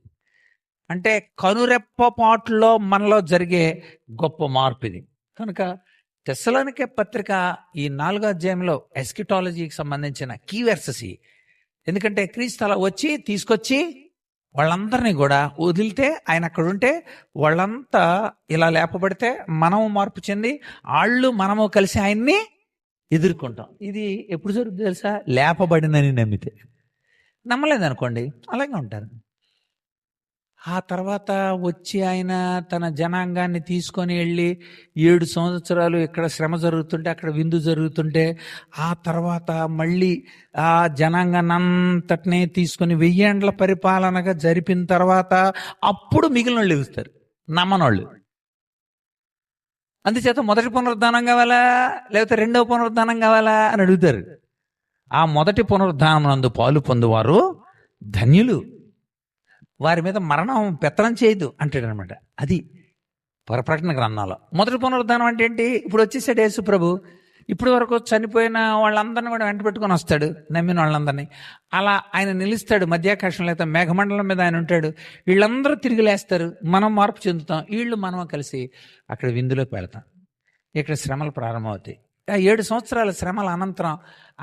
అంటే కనురెప్పపాటులో మనలో జరిగే గొప్ప మార్పు ఇది. కనుక తెస్సలోనికే పత్రిక ఈ 4వ అధ్యాయంలో ఎస్కిటాలజీకి సంబంధించిన కీ వెర్సెస్. ఎందుకంటే క్రీస్తు అలా వచ్చి తీసుకొచ్చి వాళ్ళందరినీ కూడా వదిలితే, ఆయన అక్కడ ఉంటే వాళ్ళంతా ఇలా లేపబడితే మనము మార్పు చెంది మనము కలిసి ఆయన్ని ఎదుర్కొంటాం. ఇది ఎప్పుడు జరుగుతుంది తెలుసా? లేపబడినని నమ్మితే. నమ్మలేదనుకోండి అలాగే ఉంటారు. ఆ తర్వాత వచ్చి ఆయన తన జనాంగాన్ని తీసుకొని వెళ్ళి 7 సంవత్సరాలు ఇక్కడ శ్రమ జరుగుతుంటే, అక్కడ విందు జరుగుతుంటే, ఆ తర్వాత మళ్ళీ ఆ జనాంగాన్ని అంతటినీ తీసుకొని 1000 ఏండ్ల పరిపాలనగా జరిపిన తర్వాత అప్పుడు మిగిలిన వాళ్ళు ఇస్తారు, నమ్మనోళ్ళు. అందుచేత మొదటి పునరుద్ధానం కావాలా లేకపోతే 2వ పునరుద్ధానం కావాలా అని అడుగుతారు. ఆ మొదటి పునరుద్ధానం నందు పాలు పొందువారు ధన్యులు, వారి మీద మరణం పెత్తనం చేయదు అంటాడు అనమాట. అది ప్రకటన గ్రంథంలో. మొదటి పునరుద్ధానం అంటే ఏంటి? ఇప్పుడు వచ్చేసాడు యేసు ప్రభు. ఇప్పటి వరకు చనిపోయిన వాళ్ళందరినీ కూడా వెంట పెట్టుకొని వస్తాడు, నమ్మిన వాళ్ళందరినీ. అలా ఆయన నిలుస్తాడు మధ్యాకాశంలో, అయితే మేఘమండలం మీద ఆయన ఉంటాడు. వీళ్ళందరూ తిరిగి లేస్తారు, మనం మార్పు చెందుతాం. మనం కలిసి అక్కడ విందులోకి వెళ్తాం. ఇక్కడ శ్రమలు ప్రారంభమవుతాయి. ఆ 7 సంవత్సరాల శ్రమల అనంతరం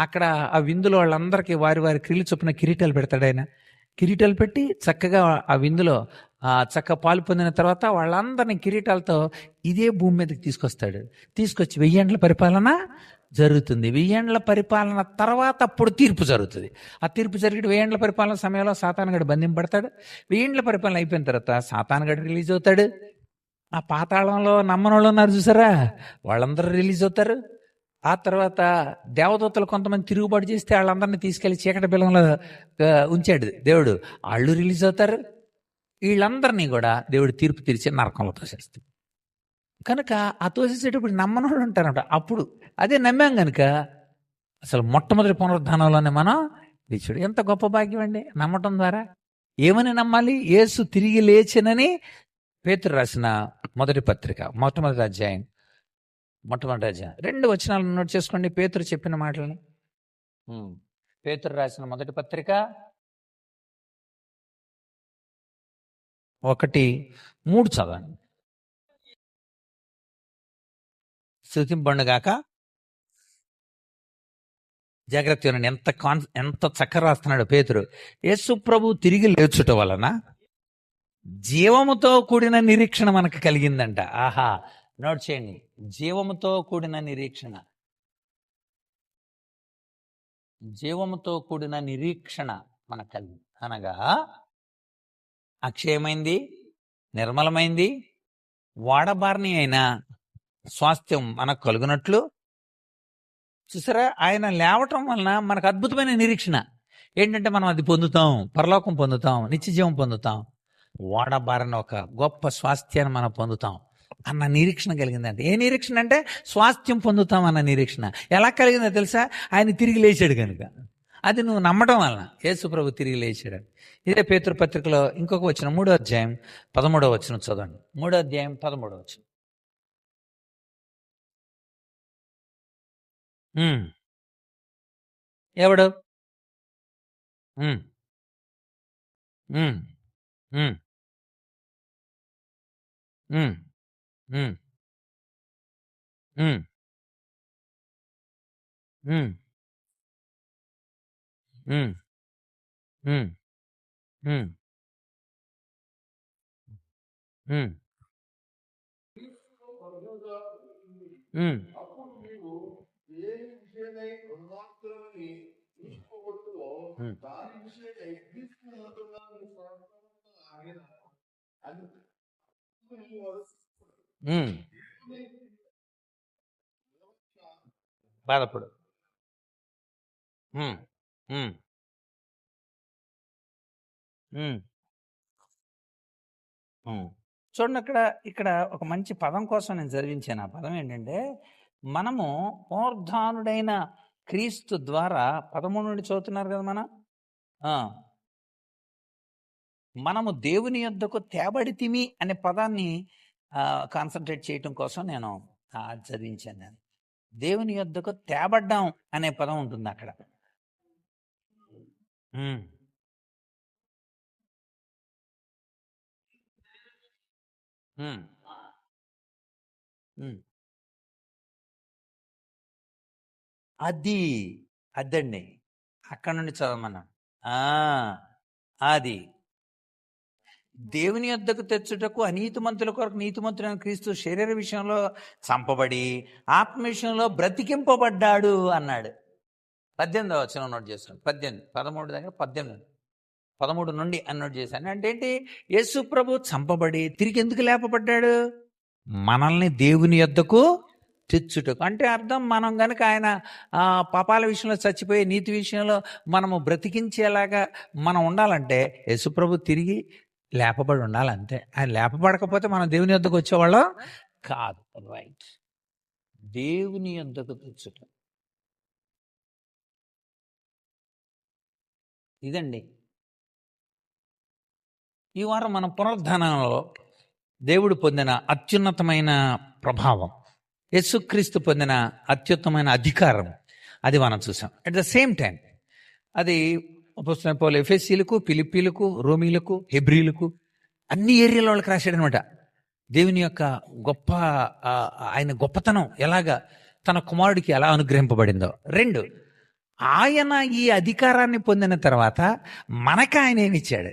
అక్కడ ఆ విందులో వాళ్ళందరికీ వారి వారి క్రియలు చొప్పున కిరీటాలు పెడతాడు ఆయన. కిరీటాలు పెట్టి చక్కగా ఆ విందులో చక్కగా పాలు పొందిన తర్వాత వాళ్ళందరినీ కిరీటాలతో ఇదే భూమి మీదకి తీసుకొస్తాడు. తీసుకొచ్చి 1000 ఏండ్ల పరిపాలన జరుగుతుంది. 1000 ఏండ్ల పరిపాలన తర్వాత అప్పుడు తీర్పు జరుగుతుంది. ఆ తీర్పు జరిగి 1000 ఏండ్ల పరిపాలన సమయంలో సాతానుగాడు బంధింపబడతాడు. 1000 ఏండ్ల పరిపాలన అయిపోయిన తర్వాత సాతానుగాడు రిలీజ్ అవుతాడు. ఆ పాతాళంలో నమ్మనోళ్ళు ఉన్నారు చూసారా, వాళ్ళందరూ రిలీజ్ అవుతారు. ఆ తర్వాత దేవదూతలు కొంతమంది తిరుగుబాటు చేస్తే వాళ్ళందరినీ తీసుకెళ్లి చీకటి బిలంలో ఉంచాడు దేవుడు, వాళ్ళు రిలీజ్ అవుతారు. వీళ్ళందరినీ కూడా దేవుడు తీర్పు తీర్చి నరకంలో తోసేస్తాడు. కనుక ఆ తోసేసేటప్పుడు నమ్మనోళ్ళు ఉంటారంట. అప్పుడు అదే నమ్మాం కనుక అసలు మొట్టమొదటి పునరుద్ధానంలోనే మనం లేచాడు. ఎంత గొప్ప భాగ్యం అండి నమ్మటం ద్వారా. ఏమని నమ్మాలి? యేసు తిరిగి లేచినని పేతురు రాసిన మొదటి పత్రిక మొట్టమొదటి అధ్యాయం 2 వచనాలను నోట్ చేసుకోండి. పేతురు చెప్పిన మాటలని. పేతురు రాసిన మొదటి పత్రిక 1:3 చదవండి. స్తుతింపండుగాక. జాగ్రత్త వినండి, ఎంత చక్కగా రాస్తున్నాడు పేతురు. యేసు ప్రభు తిరిగి లేచుట వలన జీవముతో కూడిన నిరీక్షణ మనకు కలిగిందంట. ఆహా, నోట్ చేయండి. జీవముతో కూడిన నిరీక్షణ, జీవముతో కూడిన నిరీక్షణ మనకు కలిగింది. అనగా అక్షయమైంది, నిర్మలమైంది, వాడబారిని అయిన స్వాస్థ్యం మనకు కలుగునట్లు చూసారా. ఆయన లేవటం వలన మనకు అద్భుతమైన నిరీక్షణ ఏంటంటే మనం అది పొందుతాం, పరలోకం పొందుతాం, నిత్యజీవం పొందుతాం, వాడబారిన ఒక గొప్ప స్వాస్థ్యాన్ని మనం పొందుతాం అన్న నిరీక్షణ కలిగిందంటే. ఏ నిరీక్షణ అంటే స్వాస్థ్యం పొందుతాం అన్న నిరీక్షణ. ఎలా కలిగిందో తెలుసా? ఆయన తిరిగి లేచాడు కనుక. అది నువ్వు నమ్మటం వలన యేసు ప్రభు తిరిగి లేచాడు. ఇదే పేతురు పత్రికలో ఇంకొక వచనం 3వ అధ్యాయం 13వ వచనం చదవండి. 3వ అధ్యాయం 13వ వచనం. ఎవడు? బాధపడు. చూడండి, ఇక్కడ ఒక మంచి పదం కోసం నేను చదివించాను. ఆ పదం ఏంటంటే, మనము పునరుద్ధానుడైన క్రీస్తు ద్వారా 13 నుండి చదువుతున్నారు కదా మనము దేవుని యొద్దకు తేబడితిమి అనే పదాన్ని కాన్సన్ట్రేట్ చేయటం కోసం నేను చదివించాను. నేను దేవుని యొద్దకు తేబడ్డాం అనే పదం ఉంటుంది అక్కడ. అదండి అక్కడ నుండి చదవమన్నా. అది దేవుని యొద్దకు తెచ్చుటకు అనీతిమంతుల కొరకు నీతిమంతుడైన క్రీస్తు శరీర విషయంలో చంపబడి ఆత్మ విషయంలో బ్రతికింపబడ్డాడు అన్నాడు. 18వ వచనం నోట్ చేశాను. 13 దగ్గర 13 నుండి అని నోట్ చేశాను. అంటే ఏంటి? యేసు ప్రభు చంపబడి తిరిగి ఎందుకు లేపబడ్డాడు? మనల్ని దేవుని యొద్దకు తెచ్చుటకు. అంటే అర్థం, మనం గనక ఆయన పాపాల విషయంలో చచ్చిపోయి నీతి విషయంలో మనము బ్రతికించేలాగా మనం ఉండాలంటే యేసుప్రభు తిరిగి లేపబడి ఉండాలి, అంతే. ఆయన లేపబడకపోతే మనం దేవుని యొద్దకు వచ్చేవాళ్ళం కాదు. రైట్, దేవుని యొద్దకు తెచ్చుట ఇదండి. ఈ వారం మనం పునరుద్ధానంలో దేవుడు పొందిన అత్యున్నతమైన ప్రభావం, యేసుక్రీస్తు పొందిన అత్యుత్తమైన అధికారం, అది మనం చూసాం. అట్ ద సేమ్ టైం అది అపోస్తలుడైన పౌలు ఎఫెసీయులకు, ఫిలిప్పీలకు, రోమీలకు, హెబ్రీలకు అన్ని ఏరియాల వాళ్ళకి రాశాడు అనమాట. దేవుని యొక్క ఆయన గొప్పతనం ఎలాగా తన కుమారుడికి ఎలా అనుగ్రహింపబడిందో. 2, ఆయన ఈ అధికారాన్ని పొందిన తర్వాత మనకు ఆయన ఏమిచ్చాడు?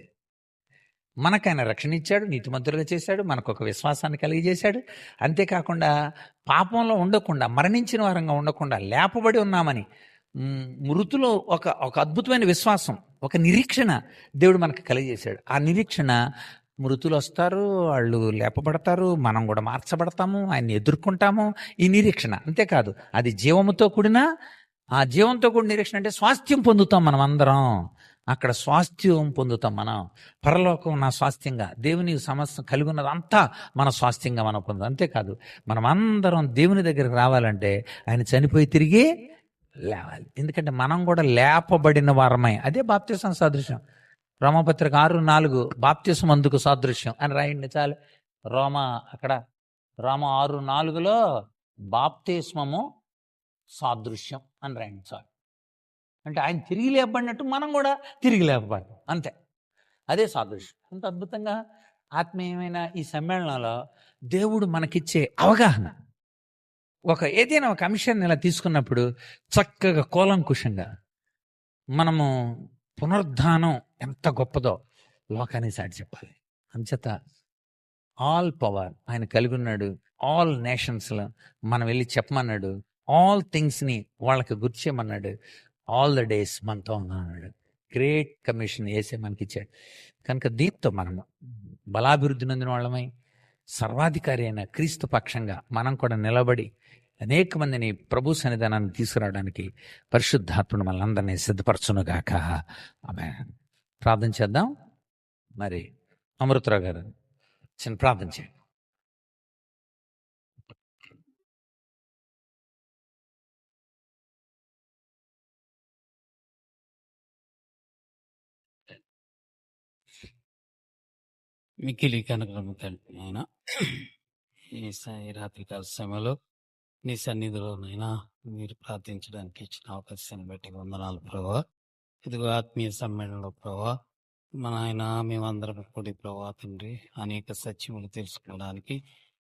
మనకైనా రక్షణ ఇచ్చాడు, నీతిమంతులుగా చేశాడు, మనకు ఒక విశ్వాసాన్ని కలిగజేశాడు. అంతేకాకుండా పాపంలో ఉండకుండా, మరణించిన వారంగా ఉండకుండా లేపబడి ఉన్నామని మృతులో ఒక అద్భుతమైన విశ్వాసం, ఒక నిరీక్షణ దేవుడు మనకు కలిగజేశాడు. ఆ నిరీక్షణ, మృతులు వస్తారు, వాళ్ళు లేపబడతారు, మనం కూడా మార్చబడతాము, ఆయన్ని ఎదుర్కొంటాము. ఈ నిరీక్షణ అంతేకాదు, అది జీవముతో కూడిన, ఆ జీవంతో కూడిన నిరీక్షణ అంటే స్వాస్థ్యం పొందుతాం మనం అందరం. అక్కడ స్వాస్థ్యం పొందుతాం మనం. పరలోకం నా స్వాస్థ్యంగా, దేవుని సమస్య కలిగి ఉన్నదంతా మన స్వాస్థ్యంగా మనం పొందుతాం. అంతేకాదు, మనం అందరం దేవుని దగ్గరికి రావాలంటే ఆయన చనిపోయి తిరిగి లేవాలి. ఎందుకంటే మనం కూడా లేపబడిన వారమై. అదే బాప్తిసం సాదృశ్యం. రోమపత్రిక 6:4 బాప్తిసం అందుకు సాదృశ్యం అని రాయండి చాలు. అక్కడ రోమ 6:4 బాప్తిస్మము సాదృశ్యం అని రాయండి చాలు. అంటే ఆయన తిరిగి లేపబడినట్టు మనం కూడా తిరిగి లేపబడ్డాం, అంతే. అదే సాదృశ్యం. అంత అద్భుతంగా ఆత్మీయమైన ఈ సమ్మేళనంలో దేవుడు మనకిచ్చే అవగాహన, ఏదైనా ఒక అంశాన్ని ఇలా తీసుకున్నప్పుడు చక్కగా కూలంకుషంగా మనము పునరుద్ధానం ఎంత గొప్పదో లోకానికి సాటి చెప్పాలి. అంచేత ఆల్ పవర్ ఆయన కలిగి ఉన్నాడు. ఆల్ నేషన్స్లో మనం వెళ్ళి చెప్పమన్నాడు. ఆల్ థింగ్స్ని వాళ్ళకి గుర్తు చేయమన్నాడు. ఆల్ ద డేస్ మనతో ఉన్నాడు. గ్రేట్ కమిషన్ వేసే మనకి ఇచ్చాడు. కనుక దీంతో మనము బలాభివృద్ధి నొందిన వాళ్ళమై సర్వాధికారి అయిన క్రీస్తు పక్షంగా మనం కూడా నిలబడి అనేక మందిని ప్రభు సన్నిధానాన్ని తీసుకురావడానికి పరిశుద్ధాత్ముడు మనందరినీ సిద్ధపరచునుగాక. ఆమేన్. ప్రార్థన చేద్దాం. మరి అమృతరావు గారు చిన్న ప్రార్థన చేయండి. మిక్కిలి కనుగ్రహము తండ్రి నాయన, ఈ రాత్రికాల సమయంలో నీ సన్నిధిలోనైనా మీరు ప్రార్థించడానికి ఇచ్చిన అవకాశాన్ని బట్టి వందనాలు ప్రభా. ఇదిగో ఆత్మీయ సమ్మేళనంలో ప్రభా, మన ఆయన మేమందరం కూడి ప్రభా తండ్రి అనేక సత్యములు తెలుసుకోవడానికి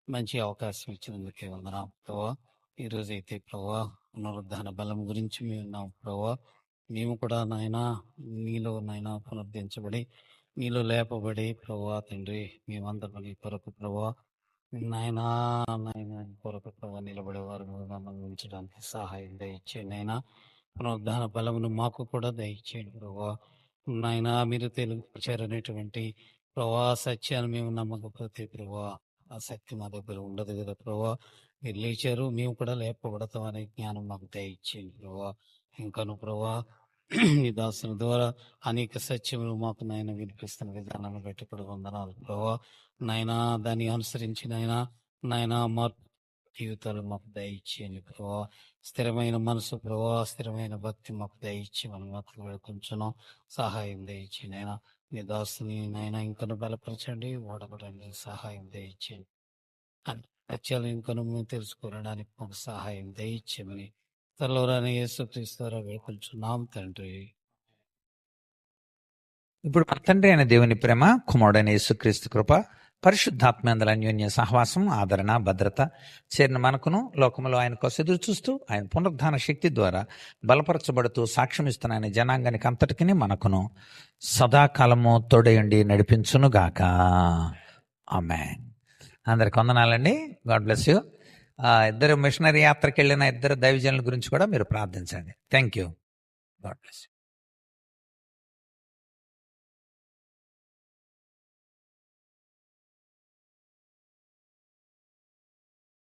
మంచి అవకాశం ఇచ్చినందుకే వందనాలు ప్రభా. ఈరోజైతే ప్రభా పునరుద్ధాన బలం గురించి మేము ఉన్నాం ప్రభా. మేము కూడా నాయన నీలో నాయన పునరుద్ధరించబడి నీలో లేపబడి ప్రభా తండ్రి మేమందరం నీ కొరకు ప్రభా నాయనా కొరకు ప్రభా నిలబడేవారు మమ్మల్ని ఉంచడానికి సహాయం దయచేయండి. నాయన పునరుద్ధాన బలమును మాకు కూడా దయచేయండి ప్రభా. నాయన మీరు తెలియచేరనేటువంటి ప్రభా సత్యాన్ని మేము నమ్మకపోతే ప్రభా ఆ శక్తి మా దగ్గర ఉండదు కదా ప్రభా. మీరు లేచారు, మేము కూడా లేపబడతాం అనే జ్ఞానం మాకు దయచేయండి ప్రభా. ఇంకాను ప్రభా ఈ దాసుల ద్వారా అనేక సత్యములు మాకు నాయన వినిపిస్తున్న విధానాన్ని బట్టి కూడా వందనాలు ప్రభా. నాయన దాన్ని అనుసరించి నాయన మార్పు జీవితాలు మాకు దయచేయండి ప్రభా. స్థిరమైన మనసు ప్రభా, స్థిరమైన భక్తి మాకు దయచి మనం మాత్రం వేడుకుంటున్నాం. సహాయం దయచేయండి ఆయన. నీ దాసుని నాయన ఇంకను బలపరచండి, వాడబడండి, సహాయం దయచేయండి. సత్యాలు ఇంకను మేము తెలుసుకోవడానికి మాకు సహాయం దయచేయమని తల్లోరాని యేసుక్రీస్తు ద్వారా వేడుకుంటున్నాం తండ్రి. ఇప్పుడు మన తండ్రి అయిన దేవుని ప్రేమ, కుమారుడైన యేసుక్రీస్తు కృప, పరిశుద్ధాత్మేందల అన్యోన్య సహవాసం, ఆదరణ, భద్రత చేరిన మనకును లోకములో ఆయన కోసం ఎదురు చూస్తూ ఆయన పునరుద్ధాన శక్తి ద్వారా బలపరచబడుతూ సాక్ష్యం ఇస్తున్న ఆయన జనాంగానికి అంతటికి మనకును సదాకాలము తోడయుండి నడిపించునుగాక. ఆమేన్. అందరికి వందనాలండి. God bless you. ఇద్దరు మిషనరీ యాత్రకి వెళ్ళిన ఇద్దరు దైవజనుల గురించి కూడా మీరు ప్రార్థించండి. Thank you. God bless you.